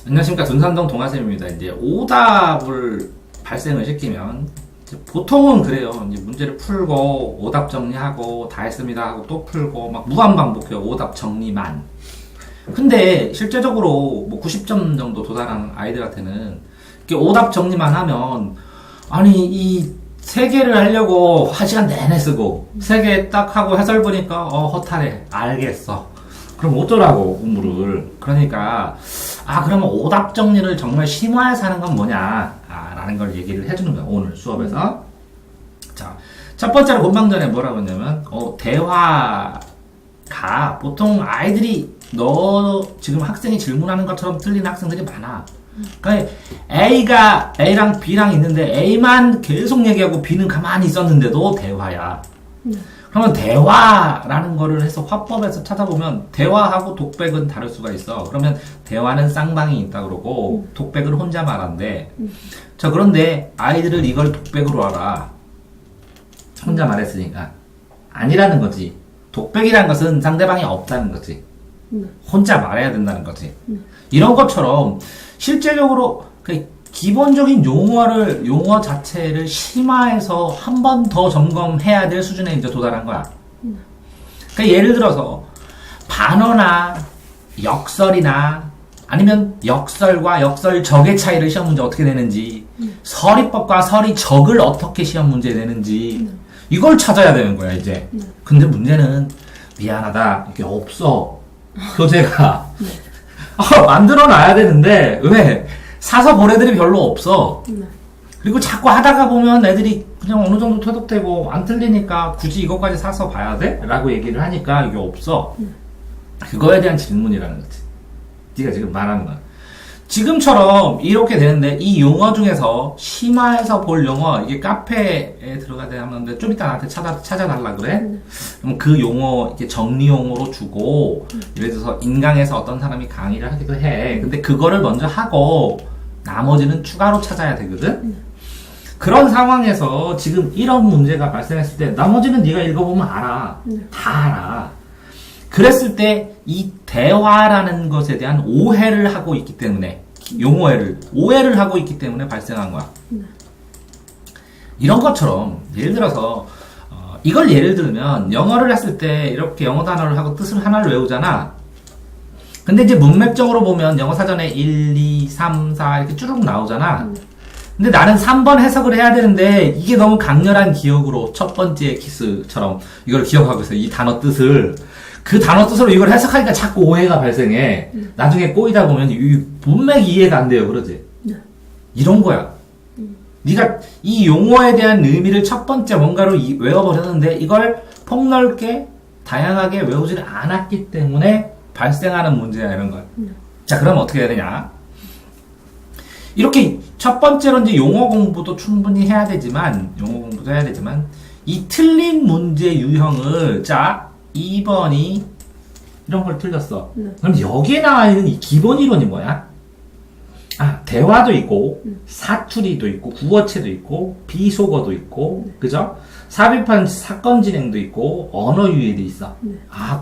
안녕하십니까. 둔산동 동아쌤입니다. 이제 오답을 발생을 시키면 이제 보통은 그래요. 이제 문제를 풀고 오답 정리하고 다 했습니다 하고 또 풀고 막 무한 반복해요. 오답 정리만. 근데 실제적으로 뭐 90점 정도 도달한 아이들한테는 이렇게 오답 정리만 하면 아니 이 3개를 하려고 1시간 내내 쓰고 3개 딱 하고 해설 보니까 허탈해. 알겠어. 그럼 어쩌라고 공부를. 그러니까 그러면 오답 정리를 정말 심화해서 하는 건 뭐냐 라는 걸 얘기를 해주는 거야 오늘 수업에서. 자, 첫 번째로 본방 전에 뭐라고 했냐면 대화가 보통 아이들이 너 지금 학생이 질문하는 것처럼 틀리는 학생들이 많아. 그러니까 A랑 B랑 있는데 A만 계속 얘기하고 B는 가만히 있었는데도 대화야. 그러면 대화라는 거를 해서 화법에서 찾아보면 대화하고 독백은 다를 수가 있어. 그러면 대화는 쌍방이 있다 그러고 독백은 혼자 말한대. 자, 그런데 아이들을 이걸 독백으로 알아. 혼자 말했으니까. 아니라는 거지. 독백이라는 것은 상대방이 없다는 거지. 혼자 말해야 된다는 거지. 이런 것처럼 실제적으로 기본적인 용어 자체를 심화해서 한 번 더 점검해야 될 수준에 이제 도달한 거야. 그러니까 예를 들어서 반어나 역설이나 아니면 역설과 역설적의 차이를 시험 문제 어떻게 내는지, 서리법과 서리적을 어떻게 시험 문제 내는지 이걸 찾아야 되는 거야 이제. 근데 문제는 미안하다 이게 없어. 교재가 만들어 놔야 되는데 왜? 사서 볼 애들이 별로 없어. 그리고 자꾸 하다가 보면 애들이 그냥 어느 정도 터득되고 안 틀리니까 굳이 이것까지 사서 봐야 돼? 라고 얘기를 하니까 이게 없어. 그거에 대한 질문이라는 거지. 네가 지금 말하는 거야. 지금처럼 이렇게 되는데 이 용어 중에서 심화해서 볼 용어, 이게 카페에 들어가야 하는데 좀 이따 나한테 찾아달라 그래? 그럼 그 용어 이렇게 정리 용어로 주고, 예를 들어서 인강에서 어떤 사람이 강의를 하기도 해. 근데 그거를 먼저 하고 나머지는 추가로 찾아야 되거든? 그런 상황에서 지금 이런 문제가 발생했을 때 나머지는 네가 읽어보면 알아. 다 알아. 그랬을 때 이 대화라는 것에 대한 오해를 하고 있기 때문에, 오해를 하고 있기 때문에 발생한 거야. 이런 것처럼 예를 들어서 이걸 예를 들면 영어를 했을 때 이렇게 영어 단어를 하고 뜻을 하나를 외우잖아. 근데 이제 문맥적으로 보면 영어 사전에 1, 2, 3, 4 이렇게 쭉 나오잖아. 근데 나는 3번 해석을 해야 되는데 이게 너무 강렬한 기억으로 첫 번째 키스처럼 이걸 기억하고 있어. 이 단어 뜻을. 그 단어 뜻으로 이걸 해석하니까 자꾸 오해가 발생해. 나중에 꼬이다 보면 이 문맥이 이해가 안 돼요. 그러지? 이런 거야. 네가 이 용어에 대한 의미를 첫 번째 뭔가로 외워버렸는데 이걸 폭넓게 다양하게 외우지를 않았기 때문에 발생하는 문제야. 이런 거야. 자, 그럼 어떻게 해야 되냐? 이렇게 첫 번째로 이제 용어 공부도 충분히 해야 되지만 이 틀린 문제 유형을 2번이 이런 걸 틀렸어. 그럼 여기에 나와 있는 이 기본 이론이 뭐야? 대화도 있고 사투리도 있고 구어체도 있고 비속어도 있고, 그죠? 삽입한 사건 진행도 있고 언어 유희도 있어.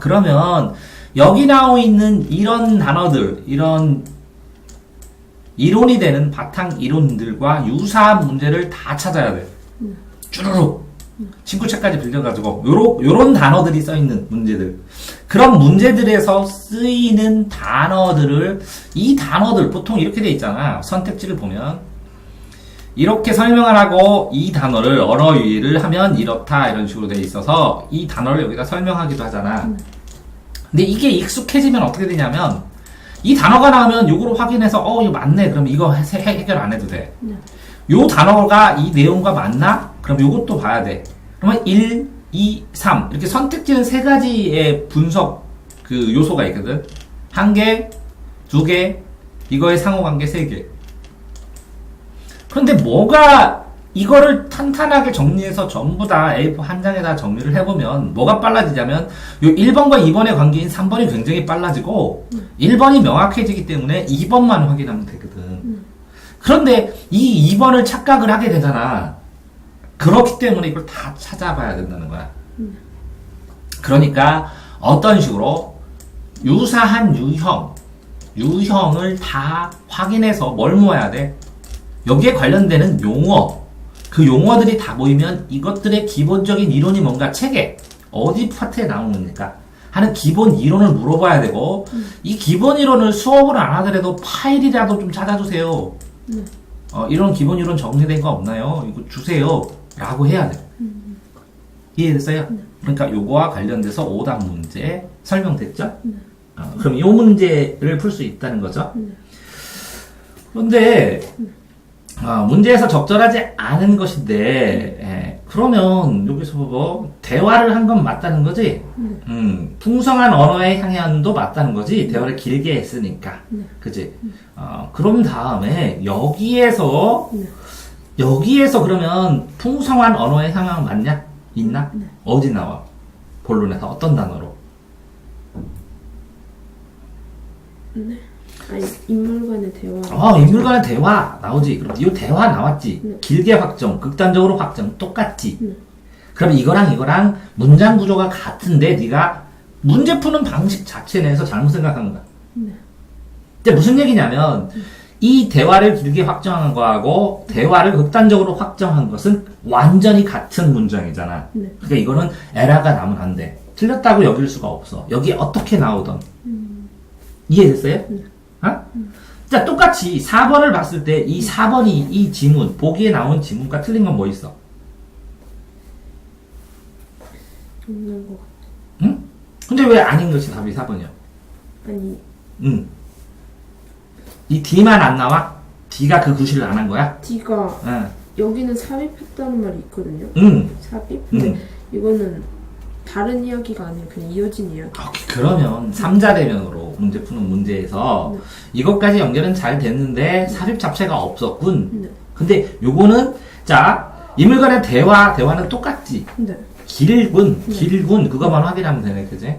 그러면 여기 나와 있는 이런 단어들, 이런 이론이 되는 바탕 이론들과 유사한 문제를 다 찾아야 돼. 쭈루룩. 친구책까지 빌려가지고 요런 단어들이 써있는 문제들, 그런 문제들에서 쓰이는 단어들을, 이 단어들 보통 이렇게 돼 있잖아. 선택지를 보면 이렇게 설명을 하고 이 단어를 언어 유희를 하면 이렇다 이런 식으로 돼 있어서 이 단어를 여기다 설명하기도 하잖아. 근데 이게 익숙해지면 어떻게 되냐면 이 단어가 나오면 요거로 확인해서 이거 맞네. 그럼 이거 해결 안 해도 돼. 요 단어가 이 내용과 맞나? 그럼 요것도 봐야 돼. 그러면 1, 2, 3 이렇게 선택지는 3가지의 분석 그 요소가 있거든. 1개, 2개, 이거의 상호관계 3개. 그런데 뭐가 이거를 탄탄하게 정리해서 전부 다 A4 한 장에다 정리를 해보면 뭐가 빨라지냐면 요 1번과 2번의 관계인 3번이 굉장히 빨라지고 1번이 명확해지기 때문에 2번만 확인하면 되거든. 그런데 이 2번을 착각을 하게 되잖아. 그렇기 때문에 이걸 다 찾아봐야 된다는 거야. 그러니까 어떤 식으로 유사한 유형, 유형을 다 확인해서 뭘 모아야 돼? 여기에 관련되는 용어, 그 용어들이 다 모이면 이것들의 기본적인 이론이 뭔가 책에 어디 파트에 나오는가 하는 기본 이론을 물어봐야 되고, 이 기본 이론을 수업을 안 하더라도 파일이라도 좀 찾아주세요. 이런 기본 이론 정리된 거 없나요? 이거 주세요 라고 해야 돼. 이해됐어요? 그러니까 요거와 관련돼서 오답 문제 설명됐죠? 그럼 이 문제를 풀 수 있다는 거죠. 그런데 문제에서 적절하지 않은 것인데, 그러면 여기서 뭐 대화를 한 건 맞다는 거지. 풍성한 언어의 향연도 맞다는 거지. 대화를 길게 했으니까, 그지? 그럼 다음에 여기에서 그러면 풍성한 언어의 향연 맞냐? 있나? 어디 나와? 본론에서 어떤 단어로? 네. 아니, 인물 간의 대화. 인물 간의 대화 나오지. 그럼 이 대화 나왔지. 네. 길게 확정, 극단적으로 확정, 똑같지. 그럼 이거랑 문장 구조가 같은데 네가 문제 푸는 방식 자체 내에서 잘못 생각한 거야. 근데 무슨 얘기냐면 이 대화를 길게 확정한 거하고 대화를 극단적으로 확정한 것은 완전히 같은 문장이잖아. 그러니까 이거는 에러가 나면 안 돼. 틀렸다고 여길 수가 없어. 여기 어떻게 나오던. 이해됐어요? 자, 똑같이 4번을 봤을 때 이 4번이 이 지문, 보기에 나온 지문과 틀린 건 뭐 있어? 없는 것 같아. 응? 근데 왜 아닌 것이 답이 4번이야? 아니, 이 D만 안 나와? D가 그 구실을 안 한 거야? D가 응. 여기는 삽입했다는 말이 있거든요. 삽입? 근데 이거는 다른 이야기가 아니라 그냥 이어진 이야기. 오케이, 그러면 3자 대면으로 문제 푸는 문제에서 이것까지 연결은 잘 됐는데 삽입 잡채가 없었군. 근데 요거는 자, 인물 간의 대화는 똑같지. 네. 길군 그거만 확인하면 되네, 그지?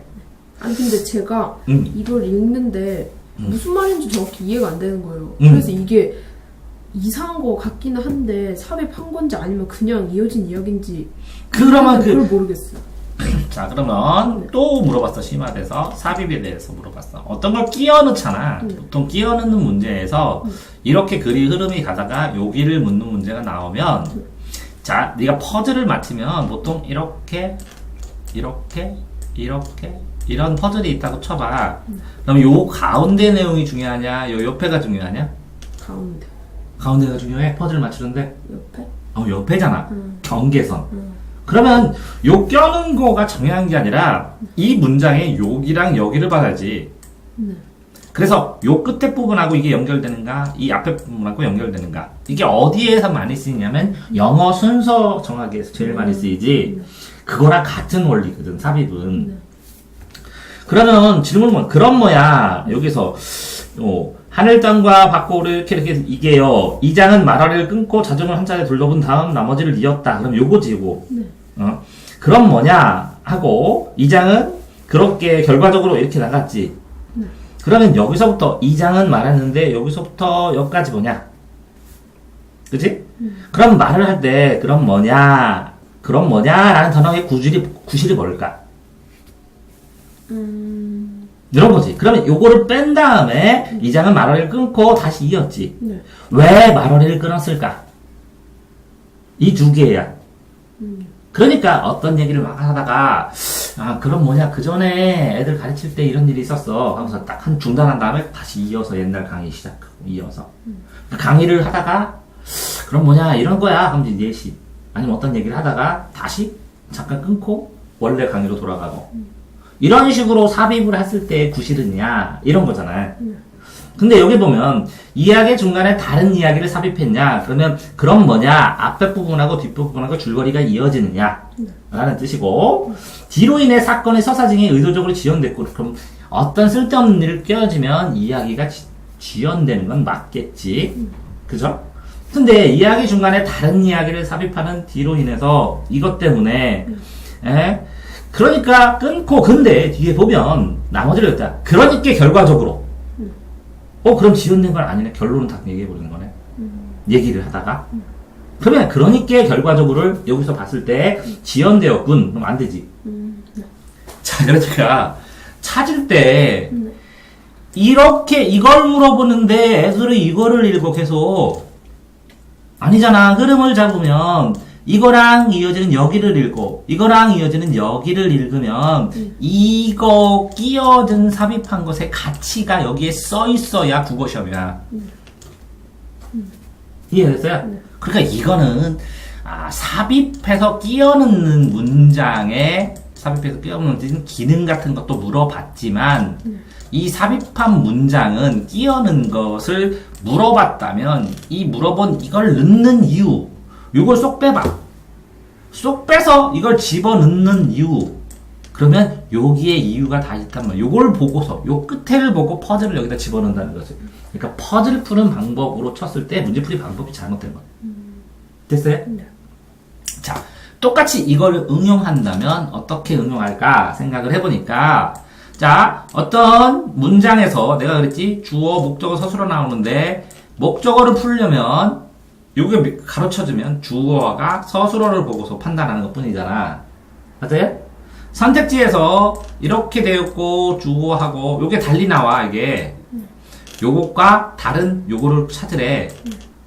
아니 근데 제가 이걸 읽는데 무슨 말인지 정확히 이해가 안 되는 거예요. 그래서 이게 이상한 거 같기는 한데 삽입한 건지 아니면 그냥 이어진 이야기인지 그러면 그걸 모르겠어요. 자, 그러면 또 물어봤어. 심화돼서 삽입에 대해서 물어봤어. 어떤 걸 끼워 넣잖아. 보통 끼워 넣는 문제에서 이렇게 글이 흐름이 가다가 여기를 묻는 문제가 나오면, 자, 네가 퍼즐을 맞추면 보통 이렇게 이런 퍼즐이 있다고 쳐봐. 그럼 요 가운데 내용이 중요하냐? 요 옆에가 중요하냐? 가운데가 중요해? 퍼즐 맞추는데? 옆에? 옆에잖아. 경계선. 그러면 요 껴는 거가 중요한 게 아니라 이 문장에 여기랑 여기를 봐야지. 그래서 요 끝에 부분하고 이게 연결되는가, 이 앞에 부분하고 연결되는가. 이게 어디에서 많이 쓰이냐면 영어 순서 정하기에서 제일 많이 쓰이지. 그거랑 같은 원리거든, 삽입은. 그러면 질문은 그런 뭐야? 여기서 하늘 땅과 밖고를 이렇게 이게요. 이 장은 말아를 끊고 자전을 한 차례 둘러본 다음 나머지를 이었다. 그럼 요거지, 요거. 그럼 뭐냐 하고 이 장은 그렇게 결과적으로 이렇게 나갔지. 그러면 여기서부터 이 장은 말았는데 여기서부터 여기까지 뭐냐? 그치? 그럼 말을 할 때 그럼 뭐냐라는 단어의 구실이 뭘까? 이런 거지. 그러면 요거를 뺀 다음에 이 장은 말어리를 끊고 다시 이었지. 왜 말어리를 끊었을까? 이 두 개야. 그러니까 어떤 얘기를 막 하다가 그럼 뭐냐, 그 전에 애들 가르칠 때 이런 일이 있었어 하면서 딱 한 중단한 다음에 다시 이어서 옛날 강의 시작하고 이어서 강의를 하다가 그럼 뭐냐 이런 거야 하면 이제 예시 아니면 어떤 얘기를 하다가 다시 잠깐 끊고 원래 강의로 돌아가고 이런 식으로 삽입을 했을 때 구실은냐 이런 거잖아요. 근데 여기 보면 이야기 중간에 다른 이야기를 삽입했냐 그러면 그럼 뭐냐 앞에 부분하고 뒷부분하고 줄거리가 이어지느냐 라는 뜻이고 뒤로 인해 사건의 서사징이 의도적으로 지연됐고 그럼 어떤 쓸데없는 일을 껴지면 이야기가 지연되는 건 맞겠지. 그죠? 근데 이야기 중간에 다른 이야기를 삽입하는 뒤로 인해서 이것 때문에 그러니까 끊고 근데 뒤에 보면 나머지를 했다. 그러니까 결과적으로 그럼 지연된 건 아니네. 결론은 다 얘기해버리는 거네. 얘기를 하다가. 그러면 그러니까 결과적으로 여기서 봤을 때 지연되었군. 그럼 안 되지. 자, 그러니까 찾을 때 이렇게 이걸 물어보는데 애들이 이거를 읽어 계속. 아니잖아. 흐름을 잡으면 이거랑 이어지는 여기를 읽고 이거랑 이어지는 여기를 읽으면 이거 끼어든 삽입한 것의 가치가 여기에 써 있어야 국어 시험이야. 이해됐어요? 그러니까 이거는 삽입해서 끼워 넣는 문장에 삽입해서 끼워 넣는 기능 같은 것도 물어봤지만 이 삽입한 문장은 끼워 넣는 것을 물어봤다면 이 물어본 이걸 넣는 이유 요걸 쏙 빼봐. 쏙 빼서 이걸 집어넣는 이유. 그러면 여기에 이유가 다 있단 말이야. 요걸 보고서 요 끝에를 보고 퍼즐을 여기다 집어넣는다는 거지. 그러니까 퍼즐 푸는 방법으로 쳤을 때 문제풀이 방법이 잘못된 거야. 됐어요? 네. 자, 똑같이 이걸 응용한다면 어떻게 응용할까 생각을 해보니까 자, 어떤 문장에서 내가 그랬지 주어, 목적어, 서술어 나오는데 목적어를 풀려면 요게 가르쳐주면 주어가 서술어를 보고서 판단하는 것 뿐이잖아. 맞아요? 선택지에서 이렇게 되었고 주어하고 요게 달리 나와 이게 요것과 다른 요거를 찾으래.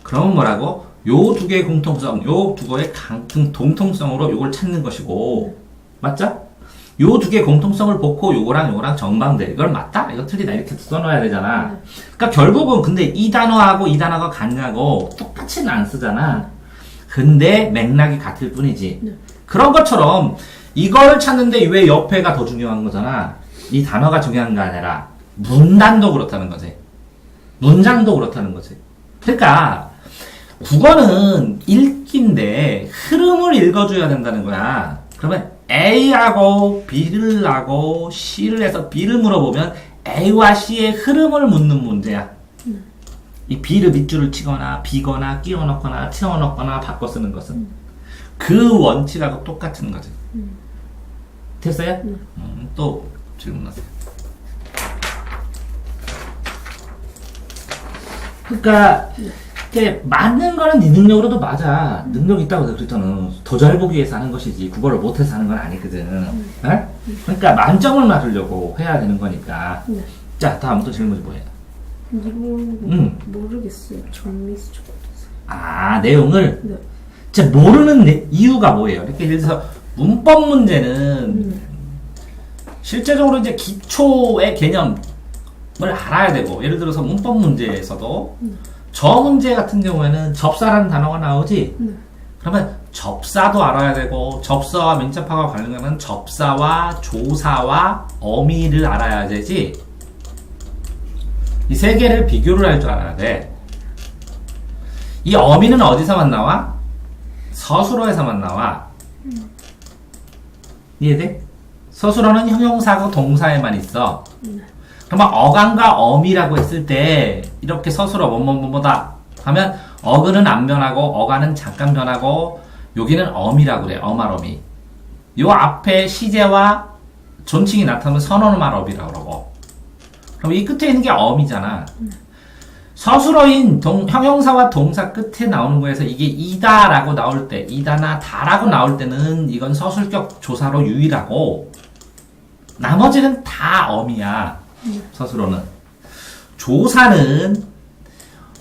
그러면 뭐라고? 요 두 개의 공통성, 요 두 개의 동통성으로 요걸 찾는 것이고 맞죠? 요 두 개의 공통성을 보고 요거랑 정반대. 이걸 맞다? 이거 틀리다. 이렇게 써놓아야 되잖아. 그러니까 결국은 근데 이 단어하고 이 단어가 같냐고 똑같이는 안 쓰잖아. 근데 맥락이 같을 뿐이지. 그런 것처럼 이걸 찾는데 왜 옆에가 더 중요한 거잖아. 이 단어가 중요한 게 아니라 문단도 그렇다는 거지. 문장도 그렇다는 거지. 그러니까 국어는 읽기인데 흐름을 읽어줘야 된다는 거야. 그러면 A하고 B를 하고 C를 해서 B를 물어보면 A와 C의 흐름을 묻는 문제야. 이 B를 밑줄을 치거나 비거나 끼워 넣거나 채워 넣거나 바꿔 쓰는 것은 그 원칙하고 똑같은 거지. 됐어요? 또 질문하세요. 그러니까 이게 맞는 거는 네 능력으로도 맞아. 능력 있다고 내가 그랬잖아. 더 잘 보기 위해서 하는 것이지 그거를 못해서 하는 건 아니거든. 그러니까 만점을 맞으려고 해야 되는 거니까. 자, 다음 또 질문이 뭐예요? 이건 모르겠어요. 정미스 적어주세요. 내용을? 네. 진짜 모르는 이유가 뭐예요? 이렇게 예를 들어서 문법 문제는 실제적으로 이제 기초의 개념을 알아야 되고, 예를 들어서 문법 문제에서도 저 문제 같은 경우에는 접사라는 단어가 나오지? 그러면 접사도 알아야 되고, 접사와 민첩하고 관련된 접사와 조사와 어미를 알아야 되지? 이 세 개를 비교를 할 줄 알아야 돼. 이 어미는 어디서만 나와? 서술어에서만 나와. 이해돼? 서술어는 형용사고 동사에만 있어. 그러면 어간과 어미라고 했을 때 이렇게 서술어 뭐뭐뭐다 하면 어근은 안 변하고 어간은 잠깐 변하고 여기는 어미라고 그래. 어말어미. 요 앞에 시제와 존칭이 나타나면 선언말어미라고 그러고. 그럼 이 끝에 있는 게 어미잖아. 서술어인 형용사와 동사 끝에 나오는 거에서 이게 이다라고 나올 때, 이다나 다라고 나올 때는 이건 서술격 조사로 유일하고 나머지는 다 어미야. 서술어는. 조사는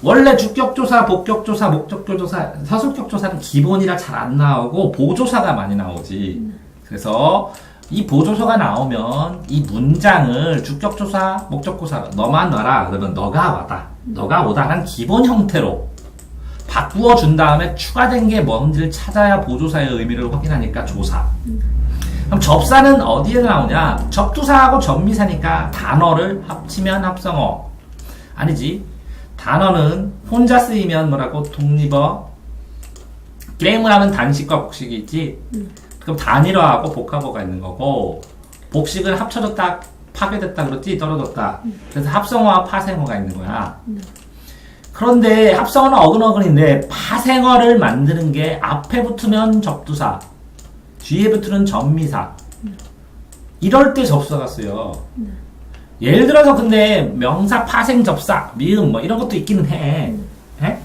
원래 주격조사, 복격조사, 목적조사, 서술격조사는 기본이라 잘 안 나오고 보조사가 많이 나오지. 그래서 이 보조서가 나오면 이 문장을 주격조사, 목적조사 너만 놔라. 그러면 너가 와다. 너가 오다 한 기본 형태로 바꾸어 준 다음에 추가된 게 뭔지를 찾아야 보조사의 의미를 확인하니까 조사. 그럼 접사는 어디에 나오냐? 접두사하고 접미사니까 단어를 합치면 합성어. 아니지. 단어는 혼자 쓰이면 뭐라고? 독립어. 게임을 하면 단식과 복식이 있지. 그럼 단일어하고 복합어가 있는 거고, 복식은 합쳐졌다, 파괴됐다 그랬지, 떨어졌다. 그래서 합성어와 파생어가 있는 거야. 그런데 합성어는 어근어근인데 파생어를 만드는 게 앞에 붙으면 접두사, 뒤에 붙으면 접미사. 이럴 때 접수가 쓰여. 예를 들어서 근데 명사 파생 접사, 미음 뭐 이런 것도 있기는 해. 해?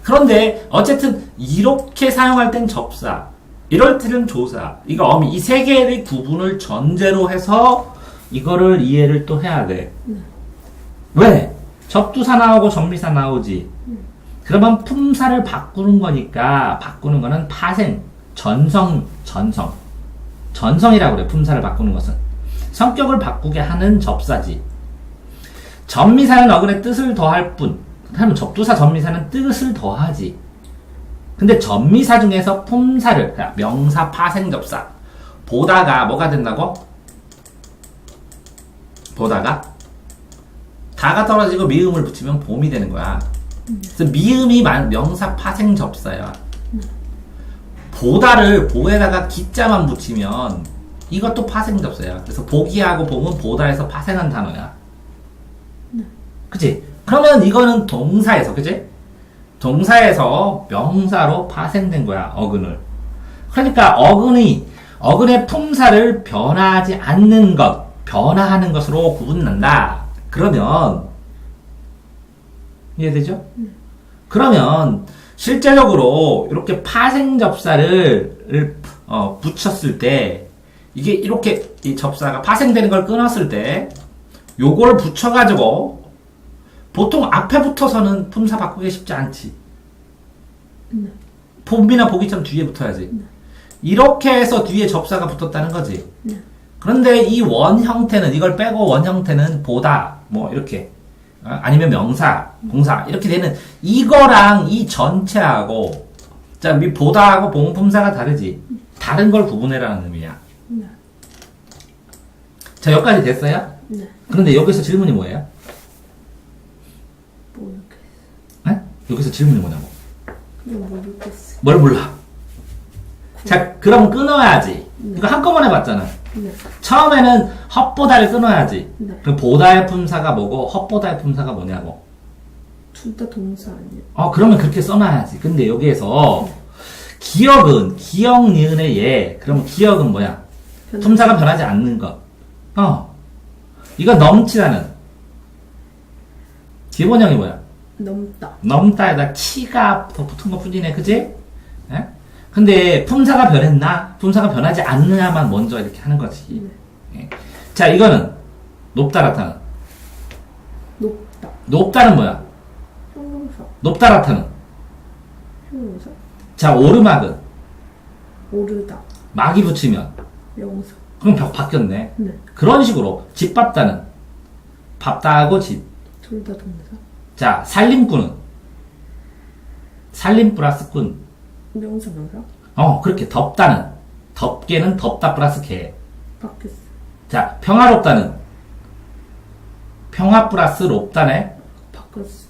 그런데 어쨌든 이렇게 사용할 땐 접사, 이럴 때는 조사, 이거 어미, 이 세 개의 구분을 전제로 해서 이거를 이해를 또 해야 돼. 왜? 접두사 나오고 접미사 나오지. 그러면 품사를 바꾸는 거니까 바꾸는 거는 파생, 전성이라고 그래. 품사를 바꾸는 것은 성격을 바꾸게 하는 접사지. 접미사는 어근의 뜻을 더할 뿐. 그러면 접두사 접미사는 뜻을 더하지. 근데 접미사 중에서 품사를, 그러니까 명사 파생 접사 보다가 뭐가 된다고? 보다가 다가 떨어지고 미음을 붙이면 봄이 되는 거야. 그래서 미음이 명사 파생 접사야. 보다를 보에다가 기자만 붙이면 이것도 파생 접사야. 그래서 보기하고 봄은 보다에서 파생한 단어야. 그치? 그러면 이거는 동사에서, 그치? 동사에서 명사로 파생된 거야, 어근을. 그러니까 어근의 품사를 변화하지 않는 것, 변화하는 것으로 구분난다. 그러면 이해되죠? 그러면 실제적으로 이렇게 파생 접사를 붙였을 때 이게 이렇게 이 접사가 파생되는 걸 끊었을 때 요걸 붙여가지고 보통 앞에 붙어서는 품사 바꾸기 쉽지 않지. 봄이나 보기처럼 뒤에 붙어야지. 이렇게 해서 뒤에 접사가 붙었다는 거지. 그런데 이 원 형태는, 이걸 빼고 원 형태는 보다, 뭐 이렇게 아니면 명사, 동사 이렇게 되는 이거랑 이 전체하고 자, 보다하고 봉품사가 다르지. 다른 걸 구분해라는 의미야. 자, 여기까지 됐어요? 네. 그런데 여기서 질문이 뭐예요? 모르겠어. 네? 여기서 질문이 뭐냐고? 그냥 모르겠어. 뭘 몰라? 자, 그럼 끊어야지. 이거 한꺼번에 봤잖아. 네. 처음에는 헛보다를 끊어야지. 네. 그럼 보다의 품사가 뭐고 헛보다의 품사가 뭐냐고. 둘 다 동사 아니에요? 그러면 그렇게 써놔야지. 근데 여기에서 기억은 기억 니은의 예. 그러면 기억은 뭐야? 품사가 변하지 않는 것. 이거 넘치다는 기본형이 뭐야? 넘다. 넘다에다 치가 더 붙은 것 뿐이네, 그지? 예? 근데 품사가 변했나? 품사가 변하지 않느냐만 먼저 이렇게 하는 거지. 예. 자, 이거는 높다라타는 높다. 높다는 뭐야? 형용사. 높다라타는 형용사. 자, 오르막은 오르다. 막이 붙이면 명사. 그럼 바뀌었네. 네. 그런 식으로 집밥다는 밥다하고 집. 둘 다 동사. 자, 살림꾼은 살림 플러스 꾼. 명사. 그렇게 덥다는 덥게는 덥다 플러스 개. 바뀌었어. 자, 평화롭다는 평화 플러스 롭다네. 바뀌었어.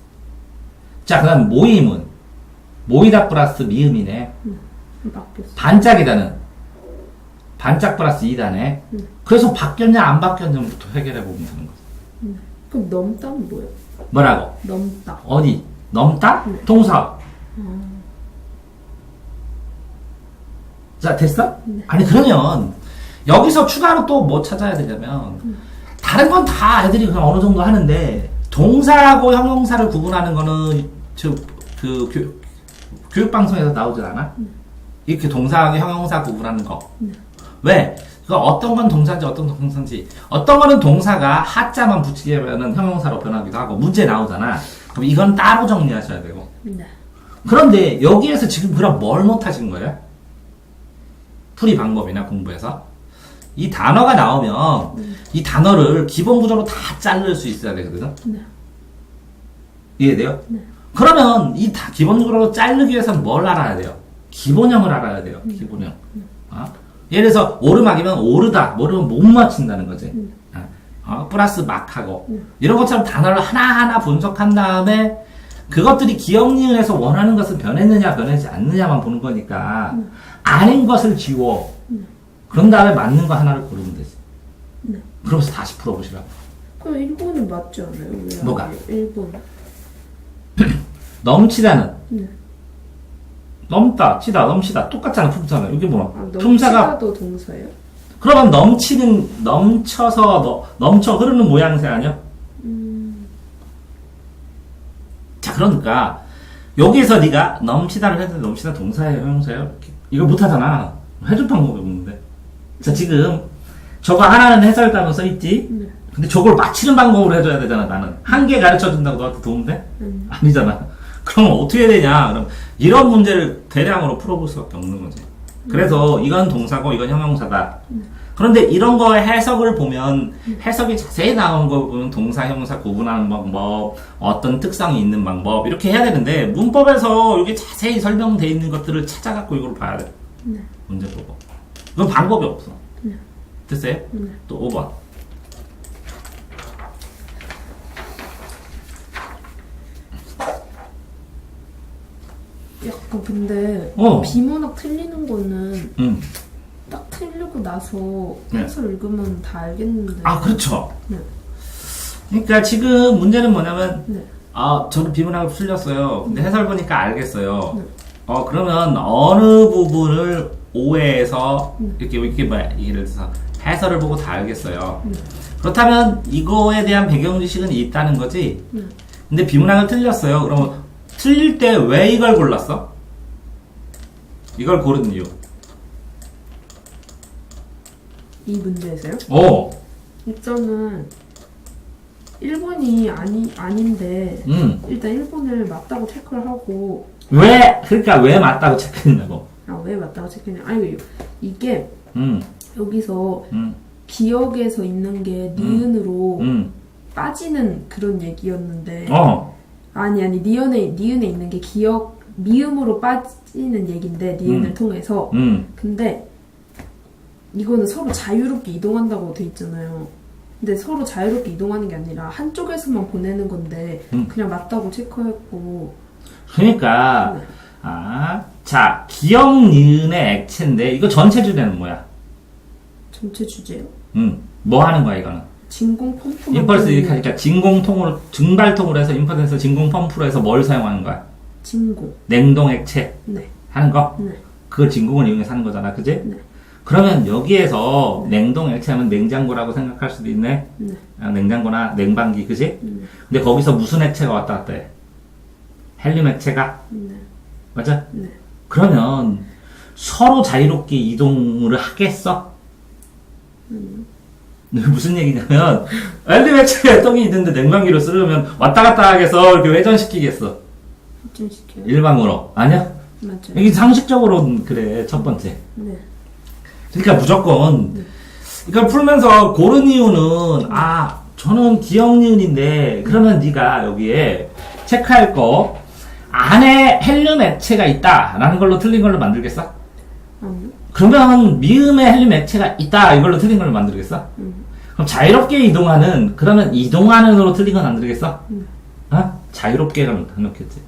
자, 그 다음 모임은 모이다 플러스 미음이네. 바뀌었어. 반짝이다는 반짝 플러스 이다네. 그래서 바뀌었냐 안 바뀌었냐부터 해결해 보면 되는 거지. 그럼 넘다는 뭐예요? 뭐라고? 넘다. 어디? 넘다? 네. 동사. 자, 됐어? 네. 아니, 그러면 여기서 추가로 또 뭐 찾아야 되냐면 다른 건 다 애들이 그냥 어느 정도 하는데 동사하고 형용사를 구분하는 거는 교육방송에서 나오질 않아? 이렇게 동사하고 형용사 구분하는 거. 왜? 그 어떤 건 동사인지 어떤 건 동사인지, 어떤 거는 동사가 하자만 붙이게 하면 형용사로 변하기도 하고 문제 나오잖아. 그럼 이건 따로 정리하셔야 되고. 네. 그런데 여기에서 지금 그럼 뭘 못하신 거예요? 풀이 방법이나 공부에서 이 단어가 나오면 이 단어를 기본 구조로 다 자를 수 있어야 되거든. 네. 이해돼요? 네. 그러면 이 기본 구조로 자르기 위해서는 뭘 알아야 돼요? 기본형을 알아야 돼요. 기본형. 예를 들어서 오르막이면 오르다, 모르면 못 맞춘다는 거지. 플러스 막하고 이런 것처럼 단어를 하나하나 분석한 다음에 그것들이 기억 니은에서 원하는 것은 변했느냐 변하지 않느냐만 보는 거니까 아닌 것을 지워. 그런 다음에 맞는 거 하나를 고르면 되지. 네. 그러면서 다시 풀어보시라고. 그럼 일본은 맞지 않아요? 왜 뭐가? 아니에요? 일본. 넘치다는 네. 넘다, 치다, 넘치다 똑같잖아. 품사는. 이게 뭐야? 품사가 넘치다도 동사예요? 그러면 넘치는 넘쳐서 넘쳐 흐르는 모양새 아니야? 자, 그러니까 여기서 네가 넘치다를 했는데 넘치다 동사예요, 형용사예요? 이걸 못하잖아. 해줄 방법이 없는데. 자, 지금 저거 하나는 해설단어 써있지? 네. 근데 저걸 맞히는 방법으로 해줘야 되잖아, 나는. 한 개 가르쳐 준다고 너한테 도움 돼? 아니잖아. 그럼 어떻게 해야 되냐? 그럼 이런 문제를 대량으로 풀어볼 수밖에 없는 거지. 그래서 이건 동사고 이건 형용사다. 그런데 이런 거의 해석을 보면 해석이 자세히 나온 거 보면 동사, 형용사 구분하는 방법, 어떤 특성이 있는 방법 이렇게 해야 되는데 문법에서 여기 자세히 설명되어 있는 것들을 찾아갖고 이걸 봐야 돼. 문제 보고. 그건 방법이 없어. 됐어요? 또 5번. 약간 근데 비문학 틀리는 거는 딱 틀리고 나서 해설 읽으면 다 알겠는데. 아, 그렇죠. 그러니까 지금 문제는 뭐냐면 저는 비문학을 풀렸어요. 근데 해설 보니까 알겠어요. 그러면 어느 부분을 오해해서 이렇게 예를 들어서 해설을 보고 다 알겠어요. 그렇다면 이거에 대한 배경 지식은 있다는 거지. 근데 비문학을 틀렸어요. 그러면 틀릴 때 왜 이걸 골랐어? 이걸 고른 이유. 이 문제에서요? 일단은 1번이 아닌데 일단 1번을 맞다고 체크를 하고. 그러니까 왜 맞다고 체크했냐고. 왜 맞다고 체크했냐. 아니, 이게 여기서 기억에서 있는 게 니은으로 빠지는 그런 얘기였는데 아니 니은에 있는 게 기억 미음으로 빠지는 얘기인데 니은을 통해서 근데 이거는 서로 자유롭게 이동한다고 돼 있잖아요. 근데 서로 자유롭게 이동하는 게 아니라 한쪽에서만 보내는 건데 그냥 맞다고 체크했고. 그러니까 자, 기억 니은의 액체인데 이거 전체 주제는 뭐야? 전체 주제요? 뭐 하는 거야 이거는? 진공 펌프. 임펄스 이렇게 하니까 진공통으로 증발통으로 해서 임펄스에서 진공 펌프로 해서 뭘 사용하는 거야? 진공. 냉동 액체. 네. 하는 거? 네. 그걸 진공을 이용해서 하는 거잖아, 그지? 네. 그러면 여기에서 냉동 액체하면 냉장고라고 생각할 수도 있네. 냉장고나 냉방기, 그지? 근데 거기서 무슨 액체가 왔다 갔다 해? 헬륨 액체가? 맞아? 그러면 서로 자유롭게 이동을 하겠어? 무슨 얘기냐면 헬륨 액체에 똥이 있는데 냉방기로 쓰려면 왔다 갔다 하겠어? 이렇게 회전시키겠어? 회전시켜요? 일방으로. 아니야? 맞아요. 이게 상식적으로는 그래, 첫 번째. 네. 그러니까 무조건 이걸 풀면서 고른 이유는 저는 기억 니은인데 그러면 네가 여기에 체크할 거 안에 헬륨 액체가 있다라는 걸로 틀린 걸로 만들겠어? 아니요. 그러면 미음에 헬륨 액체가 있다 이걸로 틀린 걸로 만들겠어? 그럼 자유롭게 이동하는 그러면 이동하는으로 틀린 건 안 되겠어? 자유롭게라는 안 넣겠지.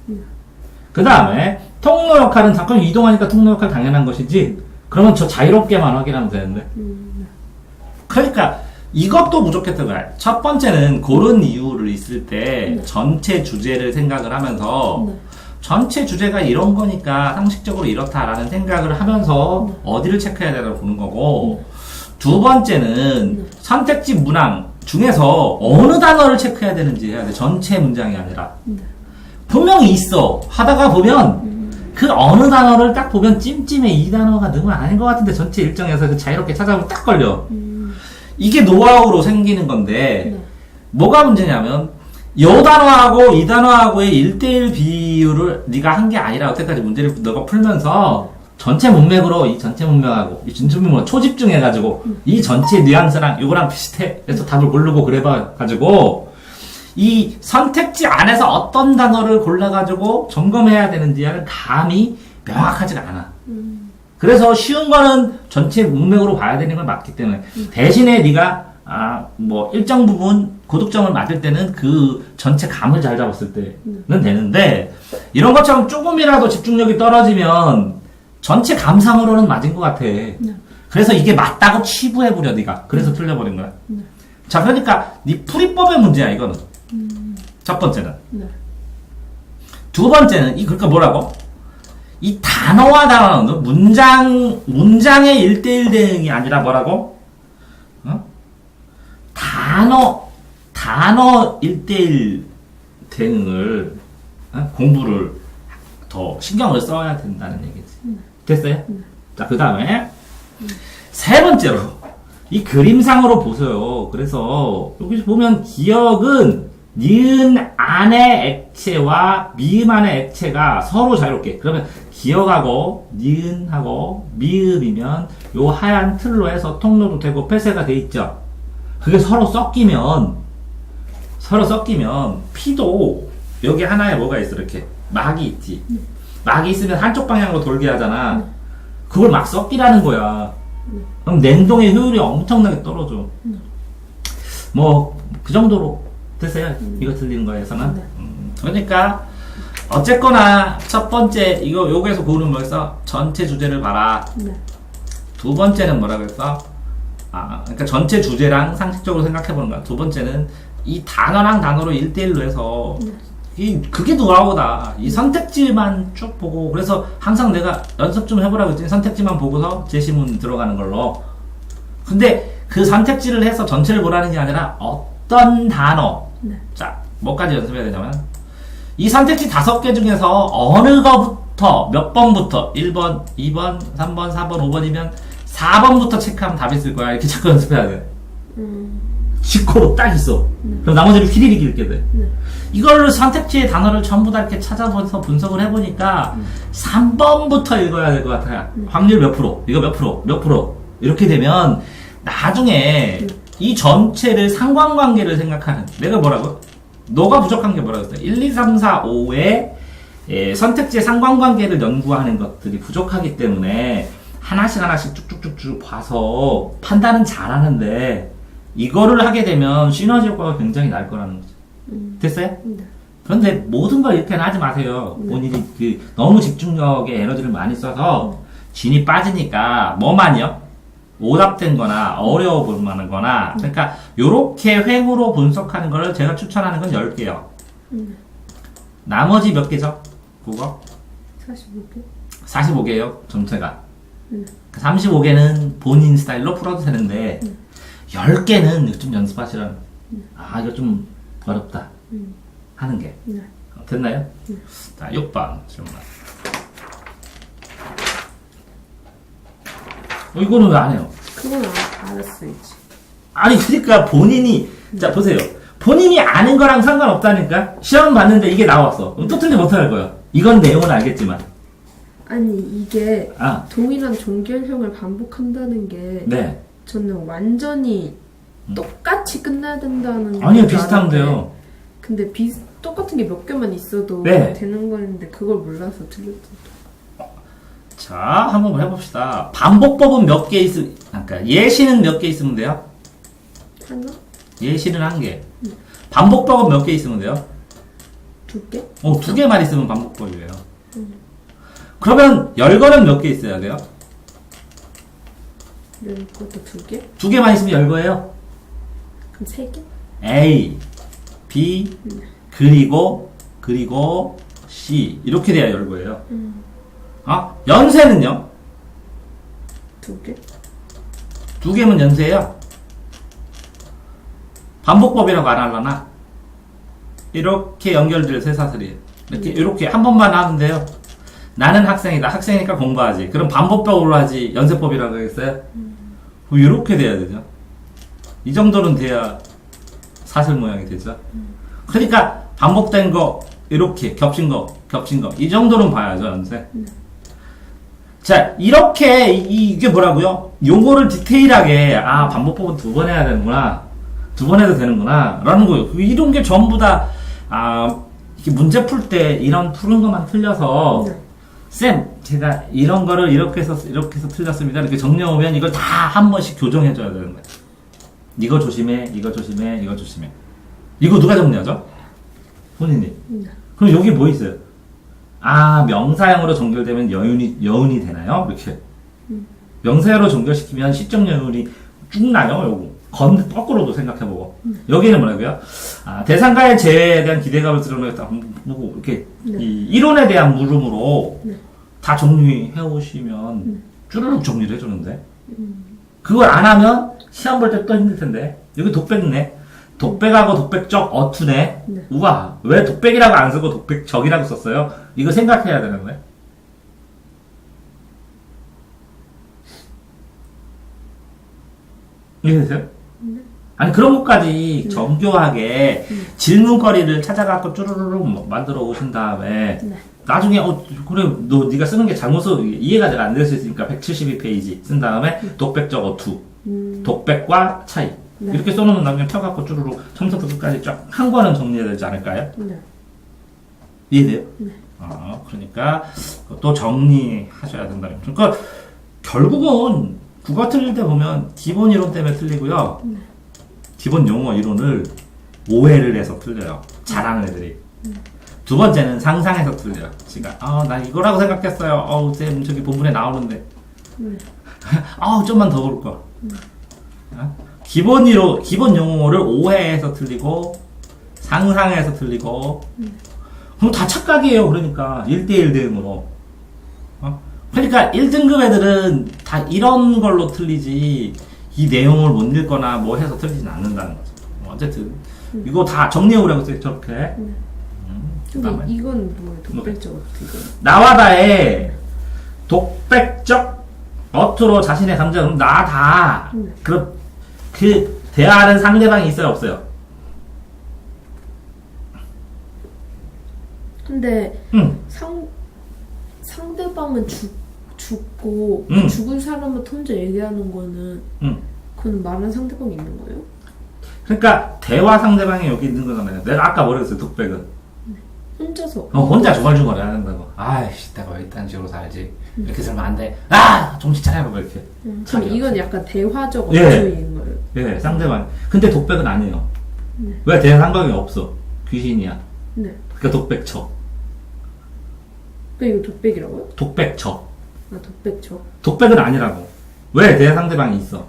그 다음에 통로 역할은 잠깐 이동하니까 통로 역할 당연한 것이지. 그러면 저 자유롭게만 확인하면 되는데. 그러니까 이것도 부족했던 거야. 첫 번째는 고른 이유를 있을 때 전체 주제를 생각을 하면서 전체 주제가 이런 거니까 상식적으로 이렇다라는 생각을 하면서 어디를 체크해야 되나 보는 거고, 두 번째는 선택지 문항 중에서 어느 단어를 체크해야 되는지 해야 돼. 전체 문장이 아니라. 분명히 있어. 하다가 보면 그 어느 단어를 딱 보면 찜찜해. 이 단어가 너무 아닌 것 같은데 전체 일정에서 그 자유롭게 찾아보면 딱 걸려. 이게 노하우로 생기는 건데 뭐가 문제냐면 요 단어하고 이 단어하고의 1대1 비율을 네가 한 게 아니라 여태까지 문제를 너가 풀면서 전체 문맥으로 이 전체 문맥하고 이 전체 문맥으로 초집중해가지고 이 전체 뉘앙스랑 요거랑 비슷해. 그래서 답을 고르고 그래봐가지고 이 선택지 안에서 어떤 단어를 골라가지고 점검해야 되는지는 감이 명확하지가 않아. 그래서 쉬운 거는 전체 문맥으로 봐야 되는 건 맞기 때문에 대신에 네가 일정 부분 고득점을 맞을 때는 그 전체 감을 잘 잡았을 때는 되는데 이런 것처럼 조금이라도 집중력이 떨어지면 전체 감상으로는 맞은 것 같아. 그래서 이게 맞다고 치부해버려 네가. 그래서 틀려버린 거야. 자, 그러니까 네 풀이법의 문제야 이거는. 첫 번째는. 두 번째는 그러니까 뭐라고? 이 단어와 단어는 문장의 1대1 대응이 아니라 뭐라고? 단어 1대1 대응을 공부를 더 신경을 써야 된다는 얘기지. 됐어요? 자, 그 다음에 세 번째로 이 그림상으로 보세요. 그래서 여기서 보면 기역은 니은 안의 액체와 미음 안의 액체가 서로 자유롭게, 그러면 기역하고 니은하고 미음이면 요 하얀 틀로 해서 통로도 되고 폐쇄가 돼 있죠. 그게 서로 섞이면 피도 여기 하나에 뭐가 있어, 이렇게 막이 있지. 막이 있으면 한쪽 방향으로 돌게 하잖아. 그걸 막 섞이라는 거야. 그럼 냉동의 효율이 엄청나게 떨어져. 뭐 그 정도로 됐어요. 이거 틀리는 거에서는. 그러니까 어쨌거나 첫 번째 요거에서 고르는 거에서 전체 주제를 봐라. 두 번째는 뭐라고 했어? 그러니까 전체 주제랑 상식적으로 생각해보는 거야. 두 번째는 이 단어랑 단어로 1대1로 해서 그게 노하우다. 이 선택지만 쭉 보고, 그래서 항상 내가 연습 좀 해보라고 했더니 선택지만 보고서 제시문 들어가는 걸로. 근데 그 선택지를 해서 전체를 보라는 게 아니라 어떤 단어. 자, 뭐까지 연습해야 되냐면 이 선택지 5개 중에서 어느 거부터 몇 번부터 1번, 2번, 3번, 4번, 5번이면 4번부터 체크하면 답이 있을 거야. 이렇게 자꾸 연습해야 돼. 직코로 딱 있어. 그럼 나머지를 휘리릭 읽게 돼. 이걸 선택지의 단어를 전부 다 이렇게 찾아보면서 분석을 해보니까 3번부터 읽어야 될 것 같아요. 확률 몇 프로, 이거 몇 프로, 몇 프로. 이렇게 되면 나중에 이 전체를 상관관계를 생각하는, 내가 뭐라고? 너가 부족한 게 뭐라고 했어? 1, 2, 3, 4, 5의 선택지의 상관관계를 연구하는 것들이 부족하기 때문에 하나씩 쭉쭉쭉쭉 봐서 판단은 잘하는데, 이거를 하게 되면 시너지 효과가 굉장히 날 거라는 거죠. 됐어요? 그런데 모든 걸 이렇게는 하지 마세요. 본인이 너무 집중력에 에너지를 많이 써서 진이 빠지니까 뭐만요? 오답된 거나 어려워 볼 만한 거나, 그러니까 요렇게 횡으로 분석하는 거를 제가 추천하는 건 10개요. 나머지 몇 개죠? 국어? 45개? 45개요, 전체가. 35개는 본인 스타일로 풀어도 되는데 10개는 좀 연습하시라는. 이거 좀 어렵다 하는 게. 됐나요? 자, 6번 질문. 이거는 왜 안 해요? 그건 알았어야지. 아니, 그러니까 본인이, 자, 보세요. 본인이 아는 거랑 상관없다니까? 시험 봤는데 이게 나왔어. 그럼 또 틀리면 어떡할 거야? 이건 내용은 알겠지만. 아니, 이게 동일한 종결형을 반복한다는 게 네. 저는 완전히 똑같이 끝나야 된다는. 아니요, 비슷한데요. 근데 똑같은 게 몇 개만 있어도 되는 거였는데 그걸 몰라서 틀렸다. 자, 한번 해봅시다. 반복법은 몇 개 그러니까 예시는 몇 개 있으면 돼요? 하나? 예시는 1개. 반복법은 몇 개 있으면 돼요? 2개? 2개만 있으면 반복법이에요. 그러면 열거는 몇 개 있어야 돼요? 열거도 2개? 2개만 있으면 열거예요? 그럼 3개? A, B, 그리고 C. 이렇게 돼야 열거예요. 연세는요? 2개? 2개면 연세예요? 반복법이라고 안 하려나? 이렇게 연결될 쇠사슬이에요. 이렇게 한 번만 하는데요. 나는 학생이다. 학생이니까 공부하지. 그럼 반복법으로 하지. 연세법이라고 하겠어요? 이렇게 돼야 되죠. 이 정도는 돼야 사슬 모양이 되죠. 그러니까 반복된 거, 이렇게 겹친 거, 이 정도는 봐야죠, 연세. 자, 이렇게 이게 뭐라고요? 용어를 디테일하게 반복법은 2번 해야 되는구나, 2번 해도 되는구나 라는 거예요. 이런 게 전부 다 이렇게 문제 풀 때 이런 푸는 것만 틀려서 쌤, 제가 이런 거를 이렇게 해서 틀렸습니다. 이렇게 정리해 오면 이걸 다 한 번씩 교정해 줘야 되는 거예요. 이거 조심해, 이거 조심해, 이거 조심해. 이거 누가 정리하죠? 본인이. 그럼 여기 뭐 있어요? 명사형으로 종결되면 여운이 되나요? 이렇게. 명사형으로 종결시키면 시적 여운이 쭉 나요. 요거. 거꾸로도 생각해보고. 여기는 뭐라고요? 대상가의 재해에 대한 기대감을 드러내겠다. 이렇게 이 이론에 대한 물음으로 다 정리해 오시면 쭈르륵 정리를 해주는데, 그걸 안 하면 시험 볼 때 또 힘들 텐데. 여기 독백네. 독백하고 독백적 어투네. 우와, 왜 독백이라고 안 쓰고 독백적이라고 썼어요? 이거 생각해야 되는 거예요. 이해되세요? 아니 그런 것까지 정교하게 질문거리를 찾아갖고 쭈루루루 만들어 오신 다음에 나중에 그래 너 네가 쓰는 게 잘못서 이해가 잘 안 될 수 있으니까 172페이지 쓴 다음에 독백적 어투 독백과 차이 이렇게 써놓으면 나중에 펴갖고 쭈루루 처음부터 끝까지 쫙 한 권은 정리해야 되지 않을까요? 이해돼요? 그러니까 또 정리하셔야 된다는 거죠. 그러니까 결국은 국어 틀릴 때 보면 기본 이론 때문에 틀리고요. 기본 용어 이론을 오해를 해서 틀려요. 잘하는 애들이. 두 번째는 상상해서 틀려요. 그러니까 나 이거라고 생각했어요. 쌤 저기 본문에 나오는데. 좀만 더 볼 걸. 기본 용어를 오해해서 틀리고 상상해서 틀리고 그럼 다 착각이에요. 그러니까 1대1 대응으로. 그러니까 1등급 애들은 다 이런 걸로 틀리지 이 내용을 못 읽거나 뭐 해서 틀리진 않는다는 거죠. 어쨌든 이거 다 정리해오라고 했어요. 저렇게. 근데 이건 뭐예요? 독백적 어투. 나와다의 독백적 어투로 자신의 감정을 나다. 그럼 그 대화하는 상대방이 있어요? 없어요? 근데 상대방은 죽고 죽은 사람한테 혼자 얘기하는 거는 그건 말하는 상대방이 있는 거예요? 그러니까 대화 상대방이 여기 있는 거잖아요. 내가 아까 뭐라 그랬어요? 독백은 혼자서 혼자 중얼중얼 해야 된다고. 아이씨 내가 왜 이딴 식으로 살지 이렇게 살면 안 돼. 정신 차려봐 이렇게. 그럼 이건 약간 대화적 어투인 거예요? 예, 상대방. 근데 독백은 아니에요. 왜 대화 상대방이 없어? 귀신이야. 그러니까 독백처. 이거 독백이라고요? 독백처. 독백처. 독백은 아니라고. 왜 대화 상대방이 있어?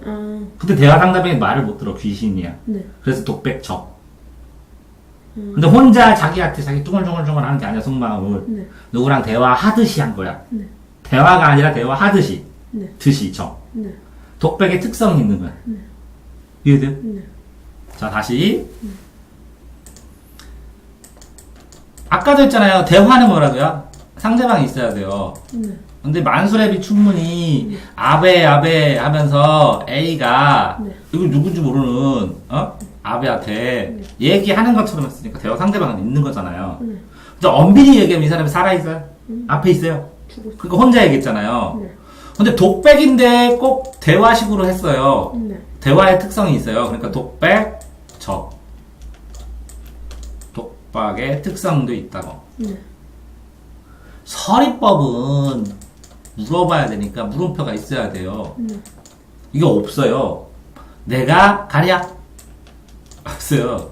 근데 대화 상대방이 말을 못 들어. 귀신이야. 그래서 독백처. 근데 혼자 자기한테 자기 뚱얼뚱얼 하는 게 아니야. 속마음을. 누구랑 대화하듯이 한 거야. 대화가 아니라 대화하듯이. 듯이 저. 독백의 특성이 있는 거야. 이해돼요? 자 다시. 아까도 했잖아요. 대화는 뭐라고요? 상대방이 있어야 돼요. 근데 만수랩이 충분히 아베 하면서 A가 이거 누군지 모르는 아베한테 얘기하는 것처럼 했으니까 대화 상대방은 있는 거잖아요. 근데 엄밀히 얘기하면 이 사람이 살아있어요? 앞에 있어요? 그러니까 혼자 얘기했잖아요. 근데 독백인데 꼭 대화식으로 했어요. 대화의 특성이 있어요. 그러니까 독백, 독박의 특성도 있다고. 서리법은 물어봐야 되니까 물음표가 있어야 돼요. 이거 없어요. 내가 가랴? 없어요.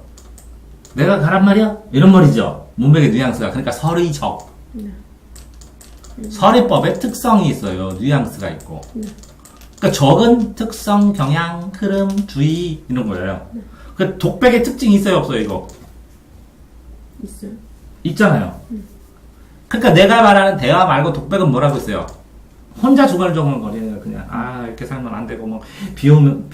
내가 가란 말이야? 이런 말이죠. 문맥의 뉘앙스가. 그러니까 서리적. 서리법의 특성이 있어요. 뉘앙스가 있고. 그러니까 적은 특성, 경향, 흐름, 주의 이런 거예요. 그 독백의 특징이 있어요, 없어요, 이거? 있어요. 있잖아요. 그러니까 내가 말하는 대화 말고 독백은 뭐라고 했어요? 혼자 중얼중얼 거리는 그냥 이렇게 살면 안 되고 뭐 비 오면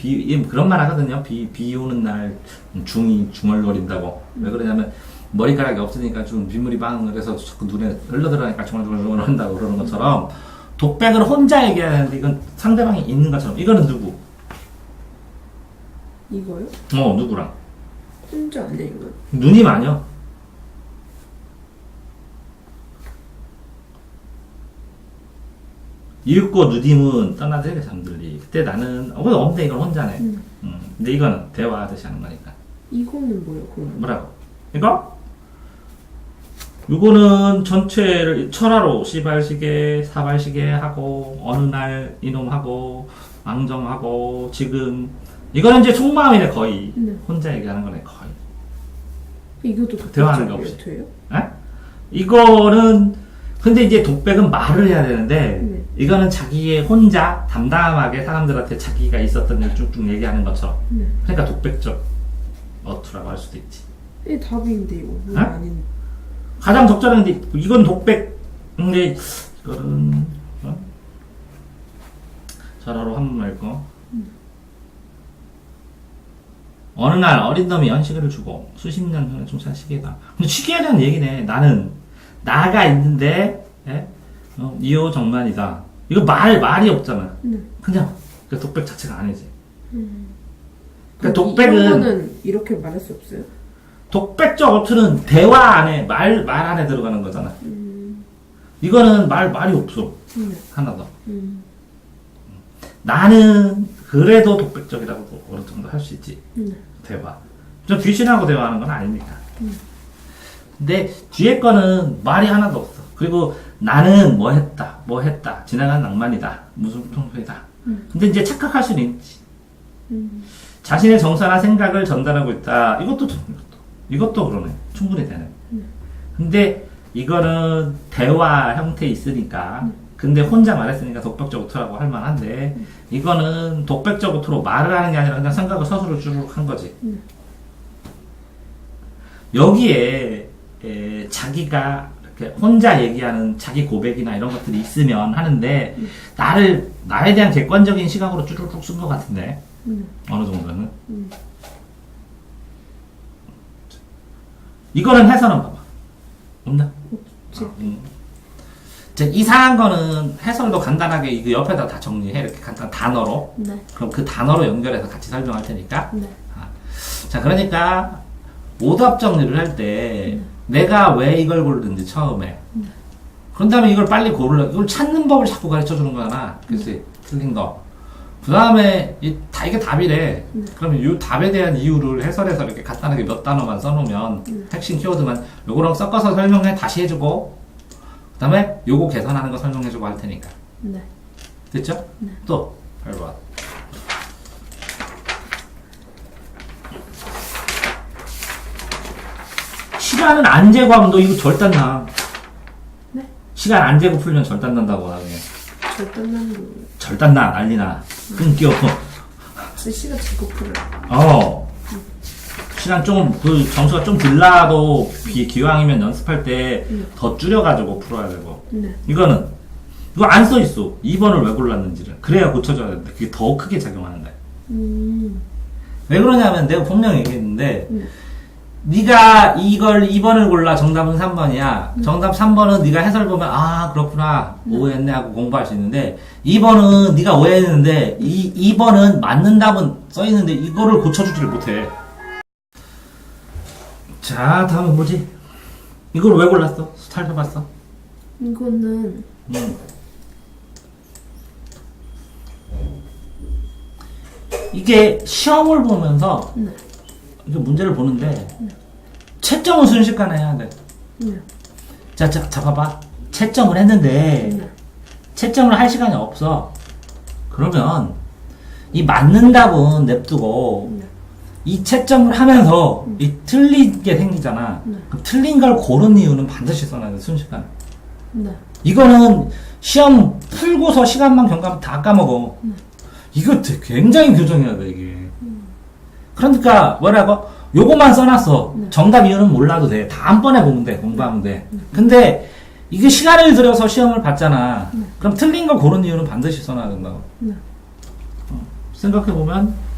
그런 말 하거든요. 비 오는 날 중얼거린다고. 왜 그러냐면 머리카락이 없으니까 좀 빗물이 방울해서 자꾸 눈에 흘러들어가니까 중얼중얼 한다고 그러는 것처럼 독백을 혼자 얘기해야 되는데 이건 상대방이 있는 것처럼. 이거는 누구? 이거요? 누구랑? 혼자 아니야 이거? 누님 아니요? 이윽고 누님은 떠나들게 잠들리. 그때 나는 없는데 이건 혼자네. 근데 이거는 대화하듯이 하는 거니까. 이거는 뭐예요? 그러면? 뭐라고? 이거는 전체를 철화로 시발시계, 사발시계 하고 어느 날 이놈하고 앙정하고 지금 이거는 이제 속마음이네 거의. 혼자 얘기하는 거네 거의. 이것도 대화하는 게 없이. 어투예요? 이거는 근데 이제 독백은 말을 해야 되는데 이거는 자기의 혼자 담담하게 사람들한테 자기가 있었던 일 쭉쭉 얘기하는 것처럼. 그러니까 독백적 어투라고 할 수도 있지. 이게 답인데 이거 뭐 아닌. 가장 적절한데 이건 독백. 근데 이거는 전화로 한 번 말고. 어느 날 어린 놈이 연식을 주고 수십 년 전에 종산 시계다. 근데 시계에 대한 얘기네. 나가 있는데 이호 정만이다. 이거 말이 없잖아. 그냥 그 독백 자체가 아니지. 그러니까 독백은 이런 거는 이렇게 말할 수 없어요? 독백적 어투는 대화 안에 말 안에 들어가는 거잖아. 이거는 말이 없어. 하나도. 나는 그래도 독백적이라고 어느 정도 할 수 있지. 대화. 좀 귀신하고 대화하는 건 아니니까. 근데 뒤에 거는 말이 하나도 없어. 그리고 나는 뭐 했다. 지나간 낭만이다. 무슨 평소이다. 근데 이제 착각할 수는 있지. 자신의 정서나 생각을 전달하고 있다. 이것도 그러네. 충분히 되네. 근데 이거는 대화 형태 있으니까. 근데 혼자 말했으니까 독백적 어투라고 할 만한데, 이거는 독백적 어투로 말을 하는 게 아니라 그냥 생각을 서술을 쭉 한 거지. 여기에 자기가 이렇게 혼자 얘기하는 자기 고백이나 이런 것들이 있으면 하는데, 나에 대한 객관적인 시각으로 쭈르륵 쓴 것 같은데, 어느 정도는. 이거는 해설은 봐봐. 없나? 이상한 거는 해설도 간단하게 이거 옆에다 다 정리해. 이렇게 간단 단어로. 네. 그럼 그 단어로 연결해서 같이 설명할 테니까. 네. 자, 그러니까 오답 정리를 할 때 내가 왜 이걸 고르는지 처음에. 그런 다음에 이걸 빨리 이걸 찾는 법을 자꾸 가르쳐 주는 거잖아. 그치? 틀린 거. 그 다음에 이게 답이래. 그러면 이 답에 대한 이유를 해설해서 이렇게 간단하게 몇 단어만 써놓으면 핵심 키워드만 요거랑 섞어서 설명해 다시 해주고, 그 다음에 요거 계산하는 거 설명해주고 할 테니까. 네. 됐죠? 네. 또 8번. 시간은 안 재고 하면 너 이거 절단 나. 네? 시간 안 재고 풀면 절단 난다고 나중에. 절단 나, 난리 나. 끊겨. 시간 재고 풀어요. 시간 점수가 좀 들라도 기왕이면 연습할 때 더 줄여가지고 풀어야 되고. 네. 이거 안 써있어. 2번을 왜 골랐는지를. 그래야 고쳐줘야 되는데, 그게 더 크게 작용하는 거야. 왜 그러냐면, 내가 분명히 얘기했는데, 네가 이걸 2번을 골라 정답은 3번이야. 정답 3번은 네가 해설 보면 그렇구나 오해했네 하고 공부할 수 있는데 2번은 네가 오해했는데 2번은 맞는 답은 써있는데 이거를 고쳐주지를 못해. 자, 다음은 뭐지? 이걸 왜 골랐어? 살펴봤어? 이거는 이게 시험을 보면서 이게 문제를 보는데 채점은 순식간에 해야 돼. 자, 봐봐. 채점을 했는데 채점을 할 시간이 없어. 그러면 이 맞는 답은 냅두고 이 채점을 하면서 이 틀린 게 생기잖아. 그럼 틀린 걸 고른 이유는 반드시 써놔야 돼. 순식간에. 이거는 시험 풀고서 시간만 경과하면 다 까먹어. 이거 굉장히 교정해야 돼, 이게. 그러니까 뭐라고? 요거만 써놨어. 정답 이유는 몰라도 돼. 다음번에 보면 돼. 공부하면 돼. 근데 이게 시간을 들여서 시험을 봤잖아. 그럼 틀린 거 고른 이유는 반드시 써놔야 된다고. 생각해보면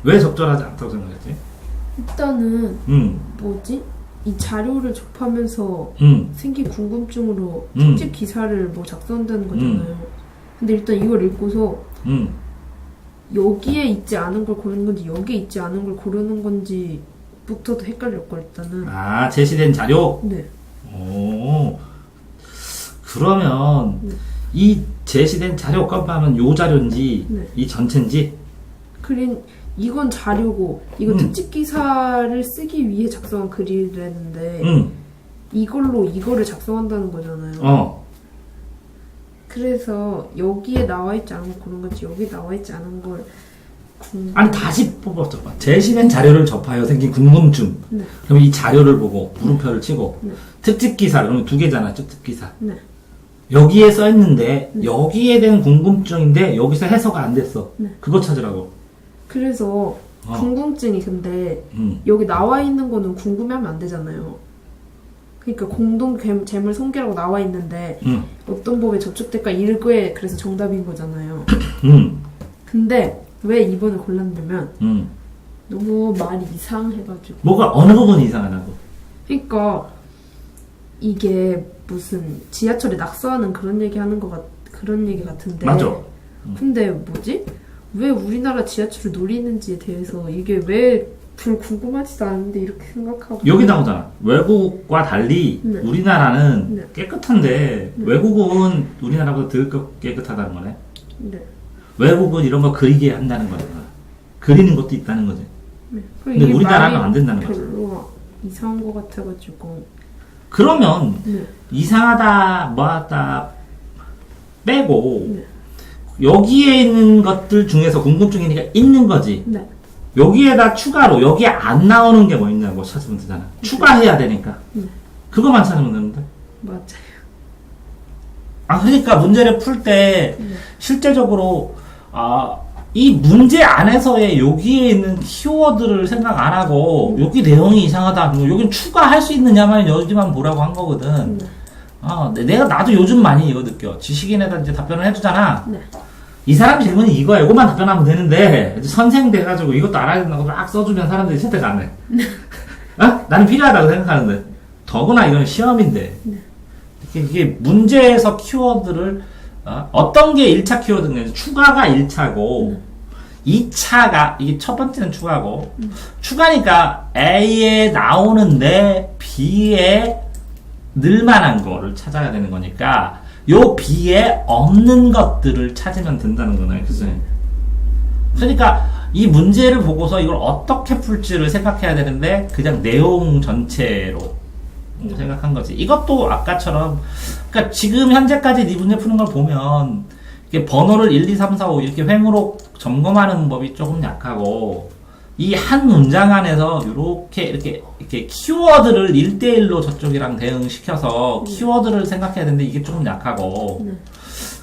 왜 적절하지 않다고 생각했지? 일단은 뭐지? 이 자료를 접하면서 생긴 궁금증으로 특집 기사를 뭐 작성한다는 거잖아요. 근데 일단 이걸 읽고서 여기에 있지 않은 걸 고르는 건지 여기에 있지 않은 걸 고르는 건지부터도 헷갈렸고 일단은. 제시된 자료? 네. 오, 그러면 이 제시된 자료 깜빡하면 요 자료인지 이 전체인지? 이건 자료고 이건 특집 기사를 쓰기 위해 작성한 글이랬는데 이걸로 이거를 작성한다는 거잖아요. 그래서 여기에 나와 있지 않은 걸 고른 건지 여기 나와 있지 않은 걸 아니 다시 뽑아봐. 제시된 자료를 접하여 생긴 궁금증. 그럼 이 자료를 보고 물음표를 치고 특집 기사 그러면 두 개잖아. 특집 기사. 여기에 써 있는데 여기에 대한 궁금증인데 여기서 해서가 안 됐어. 그거 찾으라고. 그래서 궁금증이 근데 여기 나와 있는 거는 궁금해하면 안 되잖아요. 그러니까 공동 재물 손괴라고 나와 있는데 어떤 법에 저축될까 이게 그래서 정답인 거잖아요. 근데 왜 2번을 골랐냐면 너무 말이 이상해가지고. 뭐가 어느 부분이 이상하냐고. 그러니까 이게 무슨 지하철에 낙서하는 그런 얘기 하는 그런 얘기 같은데. 맞아. 근데 뭐지? 왜 우리나라 지하철을 노리는지에 대해서 이게 왜 별 궁금하지도 않은데 이렇게 생각하고 여기 나오잖아. 외국과 달리 네. 우리나라는 네. 깨끗한데 외국은 우리나라보다 더 깨끗하다는 거네. 네. 외국은 이런 거 그리게 한다는 거야. 그리는 것도 있다는 거지. 네. 근데 이게 우리나라는 말이 안 된다는 거지. 별로 이상한 것 같아가지고 그러면 네. 이상하다 뭐하다 빼고 네. 여기에 있는 것들 중에서 궁금증이니까 있는 거지. 네. 여기에다 추가로 여기에 안 나오는 게 뭐 있냐고 찾으면 되잖아. 추가해야 되니까. 네. 그거만 찾으면 되는데. 맞아요. 아 그러니까 문제를 풀 때 네. 실제적으로 이 문제 안에서의 여기에 있는 키워드를 생각 안 하고 여기 내용이 이상하다. 여긴 추가할 수 있느냐만 여기만 보라고 한 거거든. 네. 나도 요즘 많이 이거 느껴. 지식인에다 이제 답변을 해주잖아. 네. 이 사람 질문이 이거야. 이거만 답변하면 되는데 이제 선생 돼가지고 이것도 알아야 된다고 막 써주면 사람들이 채택 안 해. 나는 필요하다고 생각하는데 더구나 이건 시험인데 이게 문제에서 키워드를 어떤 게 1차 키워드인지 추가가 1차고 2차가 이게 첫 번째는 추가고 추가니까 A에 나오는데 B에 늘만한 거를 찾아야 되는 거니까 요 B에 없는 것들을 찾으면 된다는 거네. 그죠? 그러니까 이 문제를 보고서 이걸 어떻게 풀지를 생각해야 되는데 그냥 내용 전체로 생각한 거지. 이것도 아까처럼 그러니까 지금 현재까지 네 문제 푸는 걸 보면 이게 번호를 1, 2, 3, 4, 5 이렇게 횡으로 점검하는 법이 조금 약하고 이 한 문장 안에서 이렇게 키워드를 1대1로 저쪽이랑 대응시켜서 키워드를 생각해야 되는데 이게 조금 약하고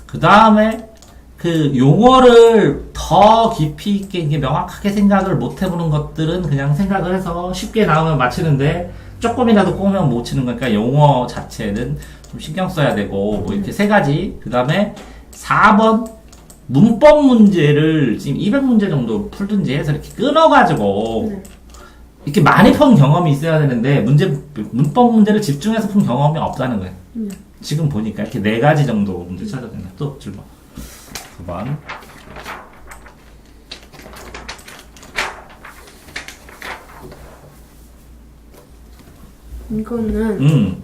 그 다음에 그 용어를 더 깊이 있게 이게 명확하게 생각을 못 해보는 것들은 그냥 생각을 해서 쉽게 나오면 맞히는데 조금이라도 꼬면 못 치는 거니까 용어 자체는 좀 신경 써야 되고 뭐 이렇게 세 가지. 그 다음에 4번 문법 문제를 지금 200문제 정도 풀든지 해서 이렇게 끊어가지고 이렇게 많이 푼 경험이 있어야 되는데 문법 문제를 집중해서 푼 경험이 없다는 거예요. 지금 보니까 이렇게 4가지 정도 문제 찾아야 된다. 또 질문. 9번. 이거는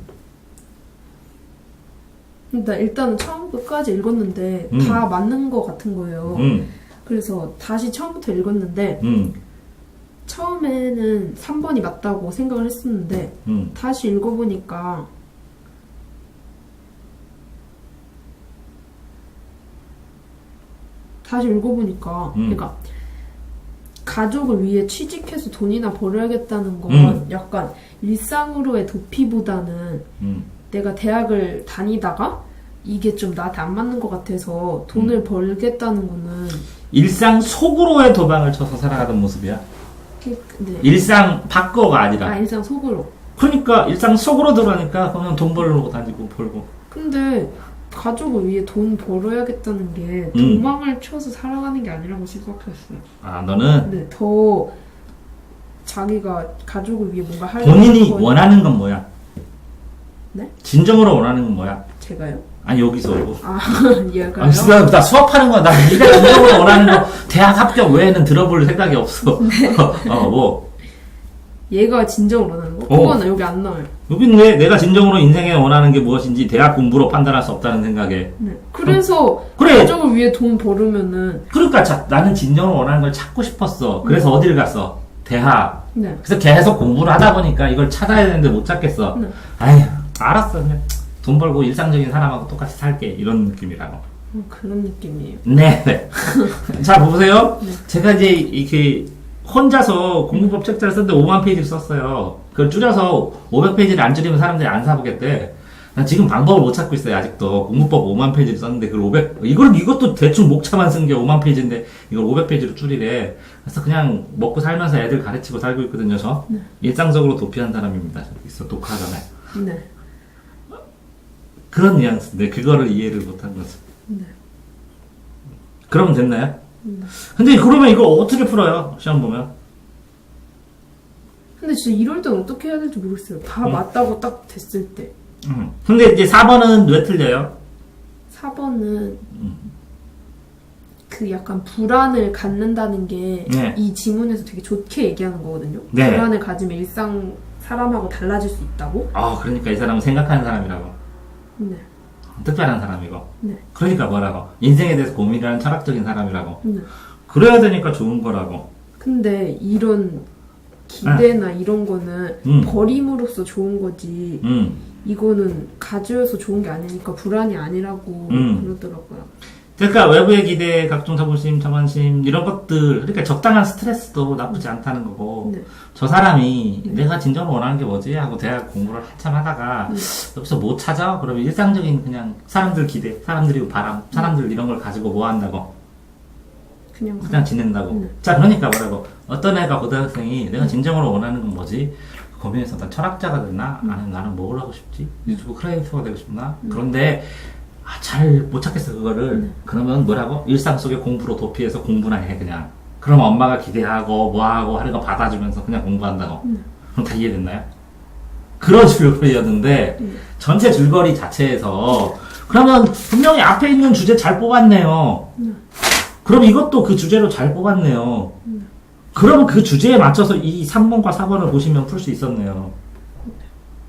일단은 처음부터 끝까지 읽었는데 다 맞는 것 같은 거예요. 그래서 다시 처음부터 읽었는데 처음에는 3번이 맞다고 생각을 했었는데 다시 읽어보니까 그러니까 가족을 위해 취직해서 돈이나 벌어야겠다는 건 약간 일상으로의 도피보다는 내가 대학을 다니다가 이게 좀 나한테 안 맞는 것 같아서 돈을 벌겠다는 거는 일상 속으로의 도박을 쳐서 살아가던 모습이야. 네. 일상 밖어가 아니라. 일상 속으로. 그러니까 일상 속으로 들어가니까 그냥 돈 벌고 다니고 벌고. 근데 가족을 위해 돈 벌어야겠다는 게 도망을 쳐서 살아가는 게 아니라고 생각했어요. 너는? 네, 더 자기가 가족을 위해 뭔가 하려고 본인이 원하는 건 뭐야? 네? 진정으로 원하는 건 뭐야? 제가요? 아니 여기서. 얘가요? 나 수업하는 거야. 나 네가 진정으로 원하는 거 대학 합격 외에는 들어볼 생각이 없어. 뭐. 얘가 진정으로 원하는 거? 그거는 여기 안 나와요. 여기는 왜 내가 진정으로 인생에 원하는 게 무엇인지 대학 공부로 판단할 수 없다는 생각에. 네. 그래서 그래. 가족을 위해 돈 벌으면은. 그러니까 나는 진정으로 원하는 걸 찾고 싶었어. 그래서 어디를 갔어? 대학. 네. 그래서 계속 공부를 하다 보니까 이걸 찾아야 되는데 못 찾겠어. 네. 아휴, 알았어. 그냥 돈 벌고 일상적인 사람하고 똑같이 살게. 이런 느낌이라고. 그런 느낌이에요. 네. 자, 보세요. 제가 이제 이렇게 혼자서 공부법 책자를 썼는데 5만 페이지를 썼어요. 그걸 줄여서 500페이지를 안 줄이면 사람들이 안 사보겠대. 난 지금 방법을 못 찾고 있어요. 아직도. 공부법 5만 페이지를 썼는데 그걸 이것도 대충 목차만 쓴 게 5만 페이지인데 이걸 500페이지로 줄이래. 그래서 그냥 먹고 살면서 애들 가르치고 살고 있거든요. 저. 일상적으로 도피한 사람입니다. 있어 독하잖아요. 네. 그런 뉘앙스인데 그거를 이해를 못한 거죠. 네. 그러면 됐나요? 근데 그러면 이걸 어떻게 풀어요? 시험 보면? 근데 진짜 이럴 땐 어떻게 해야 될지 모르겠어요. 다 맞다고 딱 됐을 때. 근데 이제 4번은 왜 틀려요? 4번은 그 약간 불안을 갖는다는 게 이 네. 지문에서 되게 좋게 얘기하는 거거든요. 네. 불안을 가지면 일상 사람하고 달라질 수 있다고. 그러니까 이 사람은 생각하는 사람이라고. 네. 특별한 사람이고. 네. 그러니까 뭐라고? 인생에 대해서 고민하는 철학적인 사람이라고. 네. 그래야 되니까 좋은 거라고. 근데 이런 기대나 이런 거는 버림으로써 좋은 거지. 이거는 가져서 좋은 게 아니니까 불안이 아니라고 그러더라고요. 그러니까 외부의 기대, 각종 자부심, 자만심 이런 것들, 그러니까 적당한 스트레스도 나쁘지 않다는 거고. 네. 저 사람이 내가 진정으로 원하는 게 뭐지? 하고 대학 공부를 한참 하다가 여기서 못 찾아? 그러면 일상적인 그냥 사람들 기대, 사람들이 바람, 사람들 이런 걸 가지고 뭐 한다고? 그냥 지낸다고. 자, 그러니까 뭐라고? 어떤 애가 고등학생이 내가 진정으로 원하는 건 뭐지? 고민해서 난 철학자가 됐나? 아니면 나는 뭘 하고 싶지? 유튜브 크리에이터가 되고 싶나? 그런데 잘 못 찾겠어 그거를. 그러면 뭐라고? 일상 속의 공부로 도피해서 공부나 해 그냥. 그럼 엄마가 기대하고 뭐하고 하는 거 받아주면서 그냥 공부한다고. 그럼 다 이해됐나요? 그런 줄거리였는데 전체 줄거리 자체에서 그러면 분명히 앞에 있는 주제 잘 뽑았네요. 그럼 이것도 그 주제로 잘 뽑았네요. 그러면 그 주제에 맞춰서 이 3번과 4번을 보시면 풀 수 있었네요.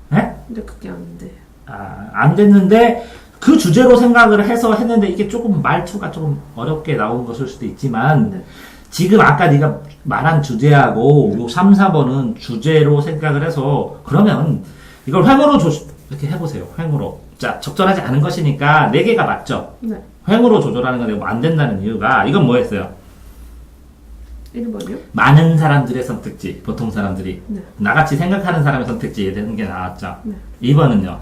네? 근데 그게 안 돼. 안 됐는데 그 주제로 생각을 해서 했는데 이게 조금 말투가 조금 어렵게 나온 것일 수도 있지만 지금 아까 네가 말한 주제하고 요 3, 4번은 주제로 생각을 해서 그러면 이걸 횡으로 이렇게 해보세요. 횡으로. 자, 적절하지 않은 것이니까 4개가 맞죠? 네. 횡으로 조절하는 건 안 된다는 이유가 이건 뭐였어요? 1번이요? 많은 사람들의 선택지, 보통 사람들이 네. 나같이 생각하는 사람의 선택지에 대한 게 나왔죠. 네. 2번은요.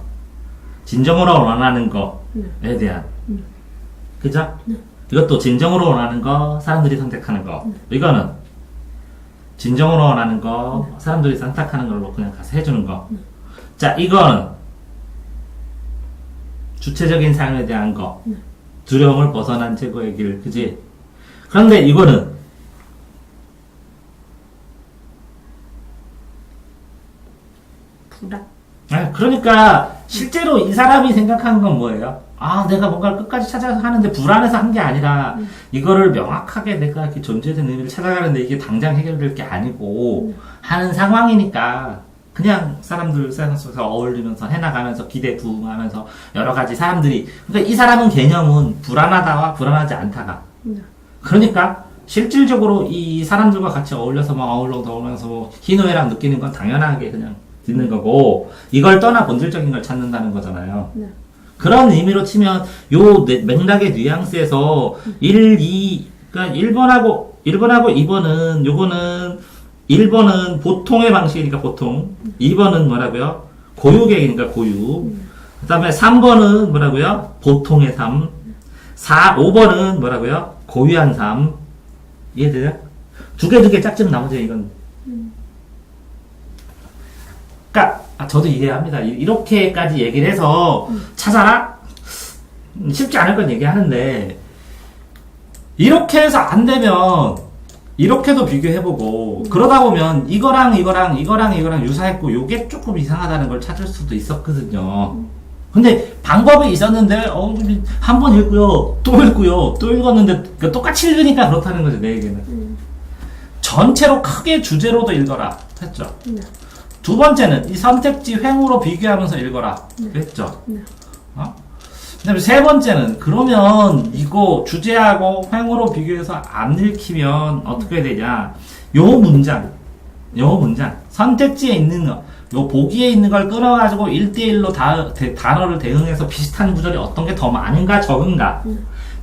진정으로 원하는 거에 대한 그죠? 이것도 진정으로 원하는 거, 사람들이 선택하는 거. 이거는 진정으로 원하는 거, 사람들이 선택하는 걸로 그냥 가서 해주는 거. 자, 이거는 주체적인 삶에 대한 거. 두려움을 벗어난 최고의 길, 그지? 그런데 이거는 불안. 그러니까 실제로 이 사람이 생각하는 건 뭐예요? 내가 뭔가를 끝까지 찾아서 하는데 불안해서 한 게 아니라 이거를 명확하게 내가 이렇게 존재의 의미를 찾아가는데 이게 당장 해결될 게 아니고 하는 상황이니까 그냥 사람들 세상 속에서 어울리면서 해나가면서 기대 부응하면서 여러 가지 사람들이 그러니까 이 사람은 개념은 불안하다와 불안하지 않다가 그러니까 실질적으로 이 사람들과 같이 어울려서 막 어울러서 뭐 희노애락 느끼는 건 당연하게 그냥 듣는 거고 이걸 떠나 본질적인 걸 찾는다는 거잖아요. 네. 그런 의미로 치면 요 맥락의 뉘앙스에서 1, 2 그러니까 1번하고 2번은 요거는 1번은 보통의 방식이니까 보통 2번은 뭐라고요? 고유계획이니까 고유 그 다음에 3번은 뭐라고요? 보통의 삶 5번은 뭐라고요? 고유한 삶 이해돼요? 두 개 짝지면 나머지 이건 그러니까 저도 이해합니다. 이렇게까지 얘기를 해서 찾아라? 쉽지 않을 건 얘기하는데 이렇게 해서 안 되면 이렇게도 비교해보고 그러다 보면 이거랑 유사했고 요게 조금 이상하다는 걸 찾을 수도 있었거든요. 근데 방법이 있었는데 한 번 읽고요 또 읽었는데 그러니까 똑같이 읽으니까 그렇다는 거죠. 내 얘기는 전체로 크게 주제로도 읽어라 했죠. 두 번째는 이 선택지 횡으로 비교하면서 읽어라 했죠. 그다음에 세 번째는 그러면 이거 주제하고 횡으로 비교해서 안 읽히면 어떻게 되냐? 요 문장 선택지에 있는 거, 요 보기에 있는 걸 끌어가지고 1대1로 단어를 대응해서 비슷한 구절이 어떤 게 더 많은가 적은가?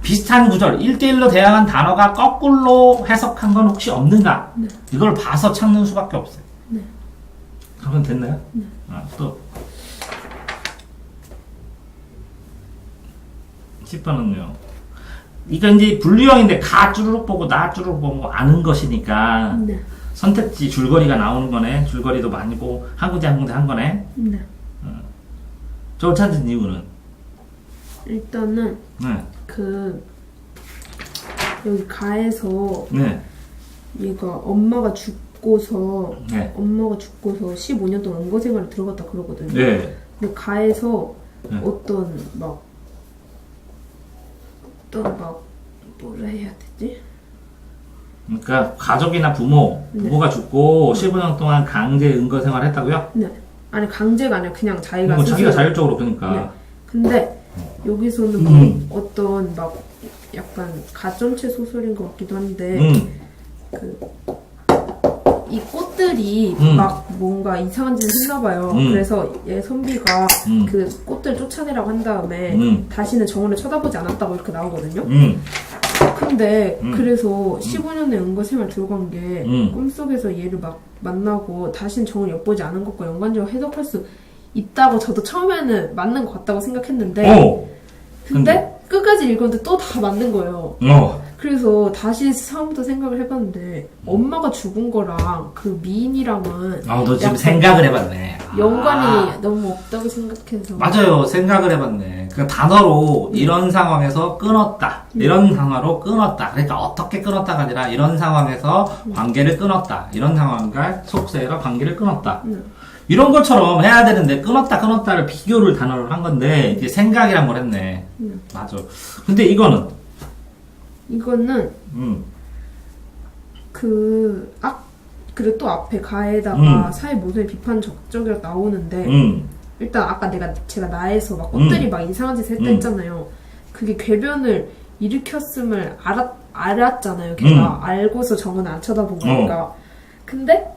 비슷한 구절 1대1로 대응한 단어가 거꾸로 해석한 건 혹시 없는가? 이걸 봐서 찾는 수밖에 없어요. 그러면 됐나요? 또 10번은요. 이거 이제 분류형인데 가 쭈르륵 보고 나 쭈르륵 보고 아는 것이니까 선택지 줄거리가 나오는 거네. 줄거리도 많이고 한 군데 한 거네. 저걸 찾은 이유는? 일단은 여기 가에서 얘가 엄마가 죽고서 15년 동안 은거생활을 들어갔다 그러거든요. 근데 가에서 어떤 뭐라 해야 되지? 그러니까 가족이나 부모가 죽고 15년 동안 강제 은거 생활을 했다고요? 네. 아니 강제가 아니라 그냥 자기가 뭐 자기가 스스로. 자율적으로 그러니까. 네. 근데 여기서는 막 어떤 막 약간 가점체 소설인 것 같기도 한데 이 꽃들이 막 뭔가 이상한 짓을 했나 봐요. 그래서 얘 선비가 그 꽃들 쫓아내라고 한 다음에 다시는 정원을 쳐다보지 않았다고 이렇게 나오거든요. 근데 그래서 15년의 은거 생활 들어간 게 꿈속에서 얘를 막 만나고 다시는 정원을 엿보지 않은 것과 연관적으로 해석할 수 있다고 저도 처음에는 맞는 것 같다고 생각했는데 근데 끝까지 읽었는데 또 다 맞는 거예요. 그래서 다시 처음부터 생각을 해봤는데 엄마가 죽은 거랑 그 미인이랑은 너 지금 생각을 해봤네. 연관이 너무 없다고 생각해서 맞아요. 생각을 해봤네. 그 단어로 이런 상황에서 끊었다. 이런 단어로 끊었다. 그러니까 어떻게 끊었다가 아니라 이런 상황에서 관계를 끊었다. 이런 상황과 속세가 관계를 끊었다. 이런 것처럼 해야 되는데 끊었다를 비교를 단어로 한 건데 이제 생각이란 걸 했네. 맞아. 근데 이거는 그리고 또 앞에 가에다가 사회 모순의 비판 적적이라고 나오는데 일단 아까 제가 나에서 막 꽃들이 막 이상한 짓을 했다 했잖아요. 그게 궤변을 일으켰음을 알았잖아요. 걔가 알고서 정원을 안 쳐다본 거니까. 근데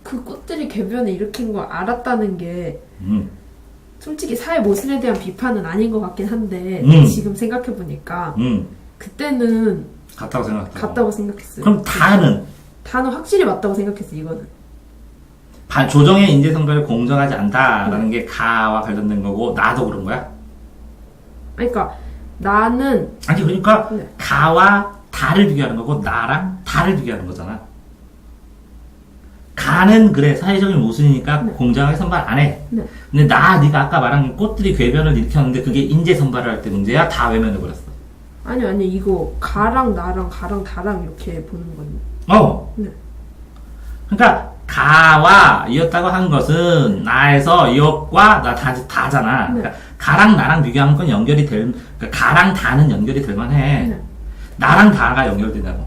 그 꽃들이 궤변을 일으킨 걸 알았다는 게 솔직히 사회 모순에 대한 비판은 아닌 것 같긴 한데 지금 생각해보니까 그때는 같다고 생각했어요. 그럼 다는 확실히 맞다고 생각했어. 이거는 조정의 인재 성별을 공정하지 않다라는 게 가와 관련된 거고 나도 그런 거야? 그러니까 나는 그러니까 가와 다를 비교하는 거고 나랑 다를 비교하는 거잖아. 가는 그래 사회적인 모순이니까 공정하게 선발 안 해. 근데 네가 아까 말한 꽃들이 궤변을 일으켰는데 그게 인재 선발을 할 때 문제야? 다 외면해 버렸어. 아니 이거 가랑 나랑 가랑 다랑 이렇게 보는 건데. 그러니까 가와 이었다고 한 것은 나에서 이엇과 나 다잖아. 그러니까 가랑 나랑 비교하면 그건 연결이 그러니까 가랑 다는 연결이 될 만해. 나랑 다가 연결되냐고.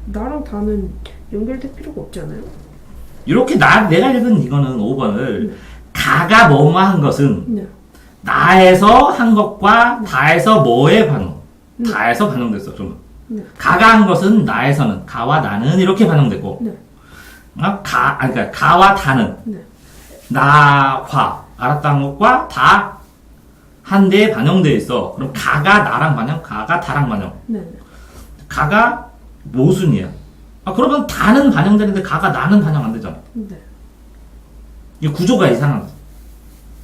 나랑 다는 연결될 필요가 없잖아요. 이렇게 내가 읽은 이거는 5번을 가가 뭐뭐 한 것은 나에서 한 것과 다에서 뭐의 반응. 다에서 반영됐어. 좀. 가가 한 것은 나에서는 가와 나는 이렇게 반영됐고 그러니까 가와 다는 나과 알았다는 것과 다 한 대에 반영되어 있어. 그럼 가가 나랑 반영, 가가 다랑 반영. 가가 모순이야. 그러면 다는 반영되는데 가가 나는 반영 안 되잖아. 이 구조가 이상한 거야.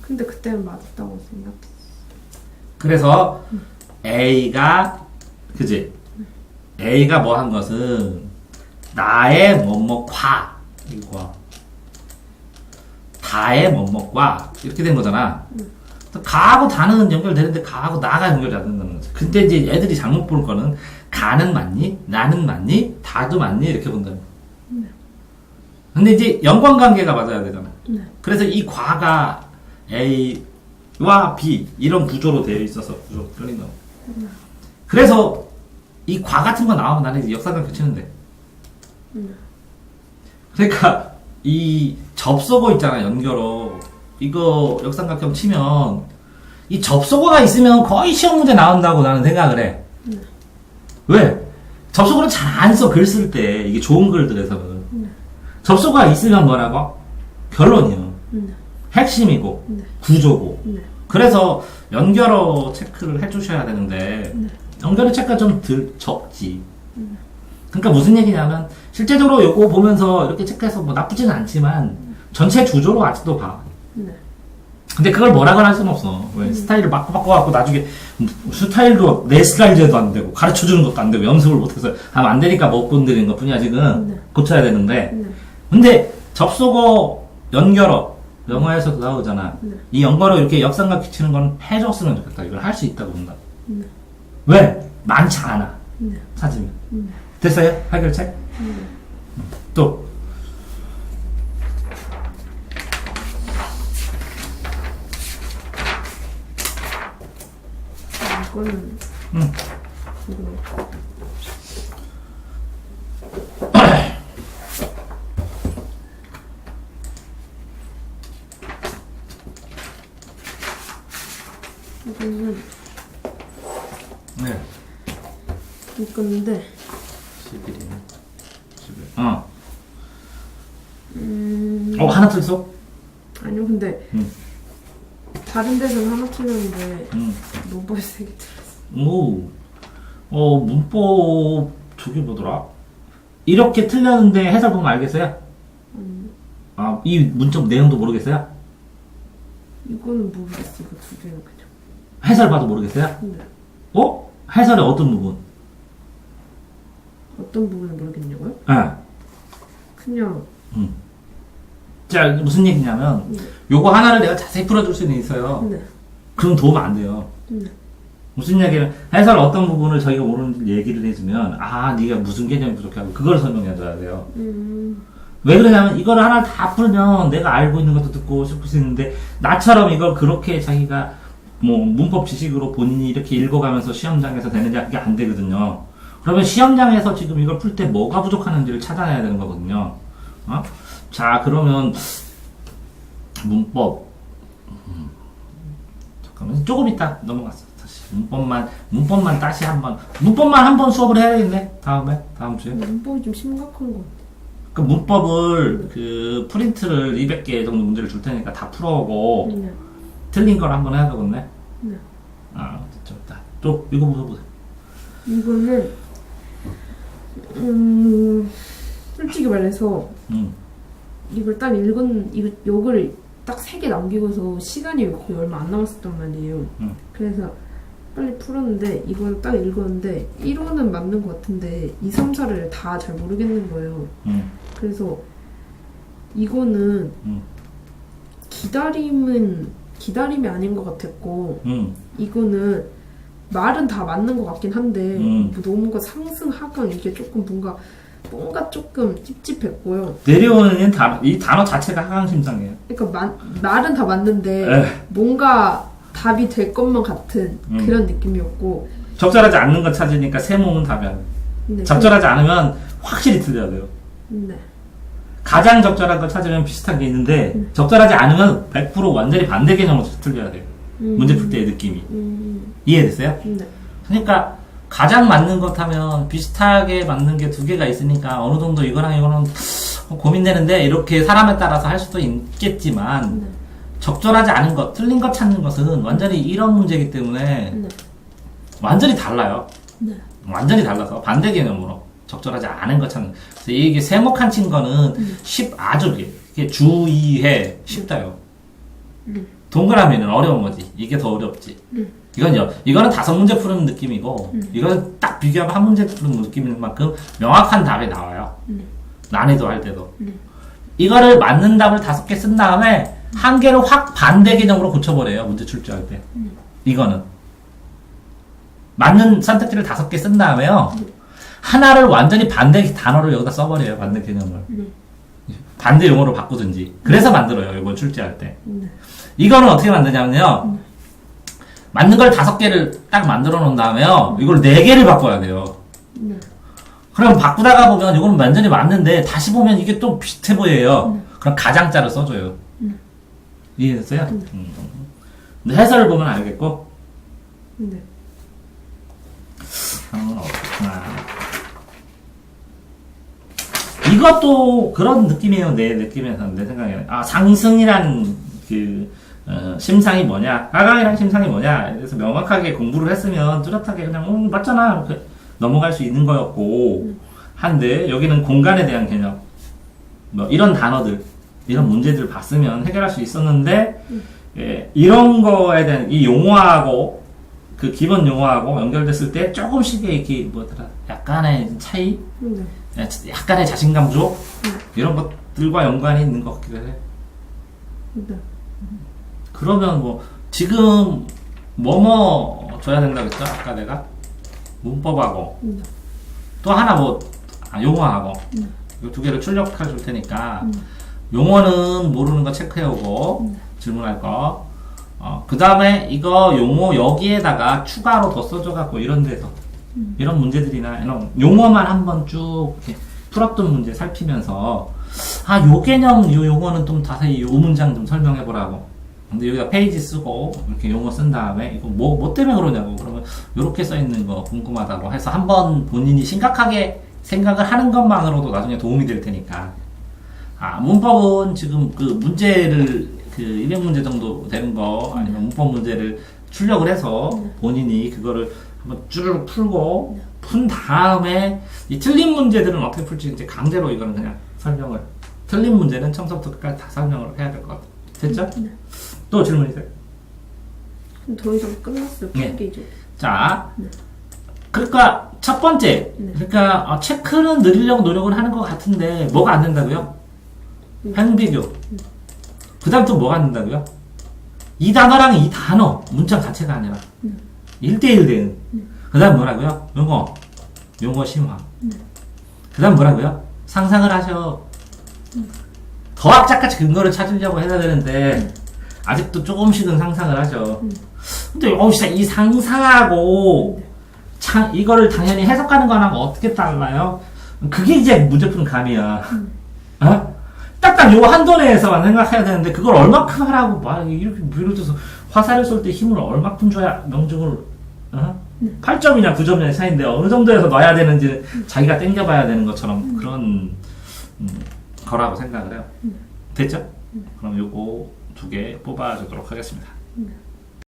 근데 그때는 맞았다고 생각했어. 그래서 A가 그지? A가 뭐 한 것은 나의 뭐뭐과 이거 다의 뭐뭐과 이렇게 된 거잖아. 가하고 다는 연결되는데 가하고 나가 연결이 안 된다는 거지. 근데 이제 애들이 잘못 볼 거는 가는 맞니? 나는 맞니? 다도 맞니? 이렇게 본다는 거야. 근데 이제 연관관계가 맞아야 되잖아. 그래서 이 과가 A와 B 이런 구조로 되어 있어서 구조 끌린 거. 그래서 이 과 같은 거 나오면 나는 이제 역사관 교치는데. 그러니까 이 접속어 있잖아. 연결어. 이거 역삼각형 치면 이 접속어가 있으면 거의 시험 문제 나온다고 나는 생각을 해. 왜? 접속어를 잘 안 써. 글 쓸 때 이게 좋은 글들에서는 접속어가 있으면 뭐라고? 결론이요. 핵심이고 구조고. 그래서 연결어 체크를 해주셔야 되는데 연결어 체크가 좀 적지. 그러니까 무슨 얘기냐면 실제적으로 요거 보면서 이렇게 체크해서 뭐 나쁘지는 않지만 전체 구조로 아직도 봐. 근데 그걸 뭐라고 할 수는 없어. 왜? 스타일을 바꿔갖고 나중에 스타일도 내 스타일제도 안 되고 가르쳐주는 것도 안 되고 연습을 못해서 하면 안 되니까 못 건드리는 것 뿐이야 지금. 고쳐야 되는데. 근데 접속어 연결어 영어에서도 나오잖아. 이 연결어 이렇게 역삼각 치는 건 해줬으면 좋겠다. 이걸 할 수 있다고 본다. 왜? 많지 않아. 찾으면. 됐어요? 해결책? 또 이거는 이거는 네. 이건데 11이네. 11. 하나 틀렸어? 아니요 근데 다른 데서는 하나 틀렸는데 로버에 3개 틀렸어. 문법 저게 뭐더라? 이렇게 틀렸는데 해설 보면 알겠어요? 이 문법 내용도 모르겠어요? 이거는 모르겠어. 이거 두 개는 그냥. 해설 봐도 모르겠어요? 네. 해설의 어떤 부분? 어떤 부분을 모르겠냐고요? 네. 그냥 자, 무슨 얘기냐면 요거 하나를 내가 자세히 풀어줄 수는 있어요. 네. 그럼 도움 안 돼요. 네. 무슨 얘기는 해설 어떤 부분을 저희가 모르는 얘기를 해주면 네가 무슨 개념이 부족하고 그걸 설명해줘야 돼요. 왜 그러냐면 이거를 하나를 다 풀면 내가 알고 있는 것도 듣고 싶을 수 있는데 나처럼 이걸 그렇게 자기가 뭐 문법 지식으로 본인이 이렇게 읽어가면서 시험장에서 되느냐 그게 안 되거든요. 그러면 시험장에서 지금 이걸 풀 때 뭐가 부족하는지를 찾아내야 되는 거거든요. 자, 그러면 문법 잠깐만 조금 이따 넘어갔어. 다시 문법만 다시 문법만 한번 수업을 해야겠네. 다음 주에. 문법이 좀 심각한 것 같아. 그 문법을 그 프린트를 200개 정도 문제를 줄 테니까 다 풀어오고 네. 틀린 걸 한번 해야 되겠네. 네. 됐다. 또 이거 보세요. 이거는 솔직히 말해서 이걸 딱 요걸 딱 3개 남기고서 시간이 거의 얼마 안 남았었단 말이에요. 그래서 빨리 풀었는데 이걸 딱 읽었는데 1호는 맞는 것 같은데 2, 3, 4를 다 잘 모르겠는 거예요. 그래서 이거는 기다림이 아닌 것 같았고 이거는 말은 다 맞는 것 같긴 한데 뭐 너무가 상승 하강 이게 조금 뭔가 조금 찝찝했고요. 내려오는 이 단어 자체가 하강심상이에요. 그러니까 말은 다 맞는데 뭔가 답이 될 것만 같은 그런 느낌이었고 적절하지 않는 거 찾으니까 세모는 답이 안 돼. 네. 적절하지 않으면 확실히 틀려야 돼요. 네. 가장 적절한 거 찾으면 비슷한 게 있는데 적절하지 않으면 100% 완전히 반대 개념으로 틀려야 돼요. 문제 풀 때의 느낌이. 이해됐어요? 네. 그러니까 가장 맞는 것 하면 비슷하게 맞는 게 2개가 있으니까 어느 정도 이거랑 이거는 고민되는데 이렇게 사람에 따라서 할 수도 있겠지만 네. 적절하지 않은 것, 틀린 것 찾는 것은 완전히 이런 문제이기 때문에 네. 완전히 달라요. 네. 완전히 달라서 반대 개념으로 적절하지 않은 것 찾는. 그래서 이게 세모칸 친 거는 아주 이게 주의해 쉽다요. 동그라미는 어려운 거지. 이게 더 어렵지. 이거는 5문제 푸는 느낌이고 이거는 딱 비교하면 한 문제 푸는 느낌인 만큼 명확한 답이 나와요. 난이도 할 때도. 이거를 맞는 답을 5개 쓴 다음에 한 개를 확 반대 개념으로 고쳐버려요. 문제 출제할 때. 이거는 맞는 선택지를 5개 쓴 다음에요. 하나를 완전히 반대 단어를 여기다 써버려요. 반대 개념을. 반대 용어로 바꾸든지. 그래서 만들어요. 이걸 출제할 때. 이거는 어떻게 만드냐면요. 맞는 걸 5개를 딱 만들어 놓은 다음에요. 이걸 4개를 바꿔야 돼요. 그럼 바꾸다가 보면 이거는 완전히 맞는데 다시 보면 이게 또 비슷해 보여요. 그럼 가장자를 써줘요. 이해됐어요? 근데 해설을 보면 알겠고. 네. 이것도 그런 느낌이에요. 내 느낌에서는, 내 생각에는. 상승이란 심상이 뭐냐, 하강이란 심상이 뭐냐. 그래서 명확하게 공부를 했으면 뚜렷하게 그냥, 맞잖아. 이렇게 넘어갈 수 있는 거였고. 한데, 여기는 공간에 대한 개념. 뭐, 이런 단어들, 이런 문제들을 봤으면 해결할 수 있었는데, 이런 거에 대한 이 용어하고, 그 기본 용어하고 연결됐을 때 조금씩의 이렇게 약간의 차이? 약간의 자신감 부족? 이런 것들과 연관이 있는 것 같기도 해. 그러면 지금 뭐뭐 줘야 된다고 했죠? 아까 내가? 문법하고 또 하나 용어하고 이 2개를 출력해 줄 테니까 용어는 모르는 거 체크해오고 질문할 거 그 다음에 이거 용어 여기에다가 추가로 더 써줘갖고 이런 데서 이런 문제들이나 이런 용어만 한번 쭉 이렇게 풀었던 문제 살피면서 요 개념, 요 용어는 좀 자세히 요 문장 좀 설명해 보라고. 근데 여기다 페이지 쓰고 이렇게 용어 쓴 다음에 이거 뭐 때문에 그러냐고. 그러면 이렇게 써 있는 거 궁금하다고 해서 한번 본인이 심각하게 생각을 하는 것만으로도 나중에 도움이 될 테니까. 문법은 지금 그 문제를 200문제 정도 되는 거 아니면 문법 문제를 출력을 해서 본인이 그거를 한번 쭈르륵 풀고 푼 다음에 이 틀린 문제들은 어떻게 풀지 이제 강제로 이거는 그냥 설명을, 틀린 문제는 처음부터 끝까지 다 설명을 해야 될 것 같아요. 됐죠? 또 질문 있어요? 더 이상 끝났어요. 풀게 이제. 자, 그러니까 첫 번째, 그러니까 체크는 늘리려고 노력을 하는 것 같은데 뭐가 안 된다고요? 행비교. 그 다음 또 뭐가 안 된다고요? 이 단어랑 이 단어, 문장 자체가 아니라 1대1 대응. 그 다음 뭐라고요? 용어 심화. 그 다음 뭐라고요? 상상을 하셔. 더 악착같이 근거를 찾으려고 해야 되는데 아직도 조금씩은 상상을 하죠. 근데 진짜 이 상상하고 이거를 당연히 해석하는 거랑 어떻게 달라요? 그게 이제 문제 푸는 감이야. 딱딱 요 한도 내에서만 생각해야 되는데 그걸 얼마큼 하라고 이렇게 예를 들어서 화살을 쏠 때 힘을 얼마큼 줘야 명중을 8점이냐 9점이냐 차이인데 어느 정도에서 놔야 되는지는 자기가 땡겨봐야 되는 것처럼 그런 거라고 생각을 해요. 됐죠? 그럼 요거 2개 뽑아주도록 하겠습니다.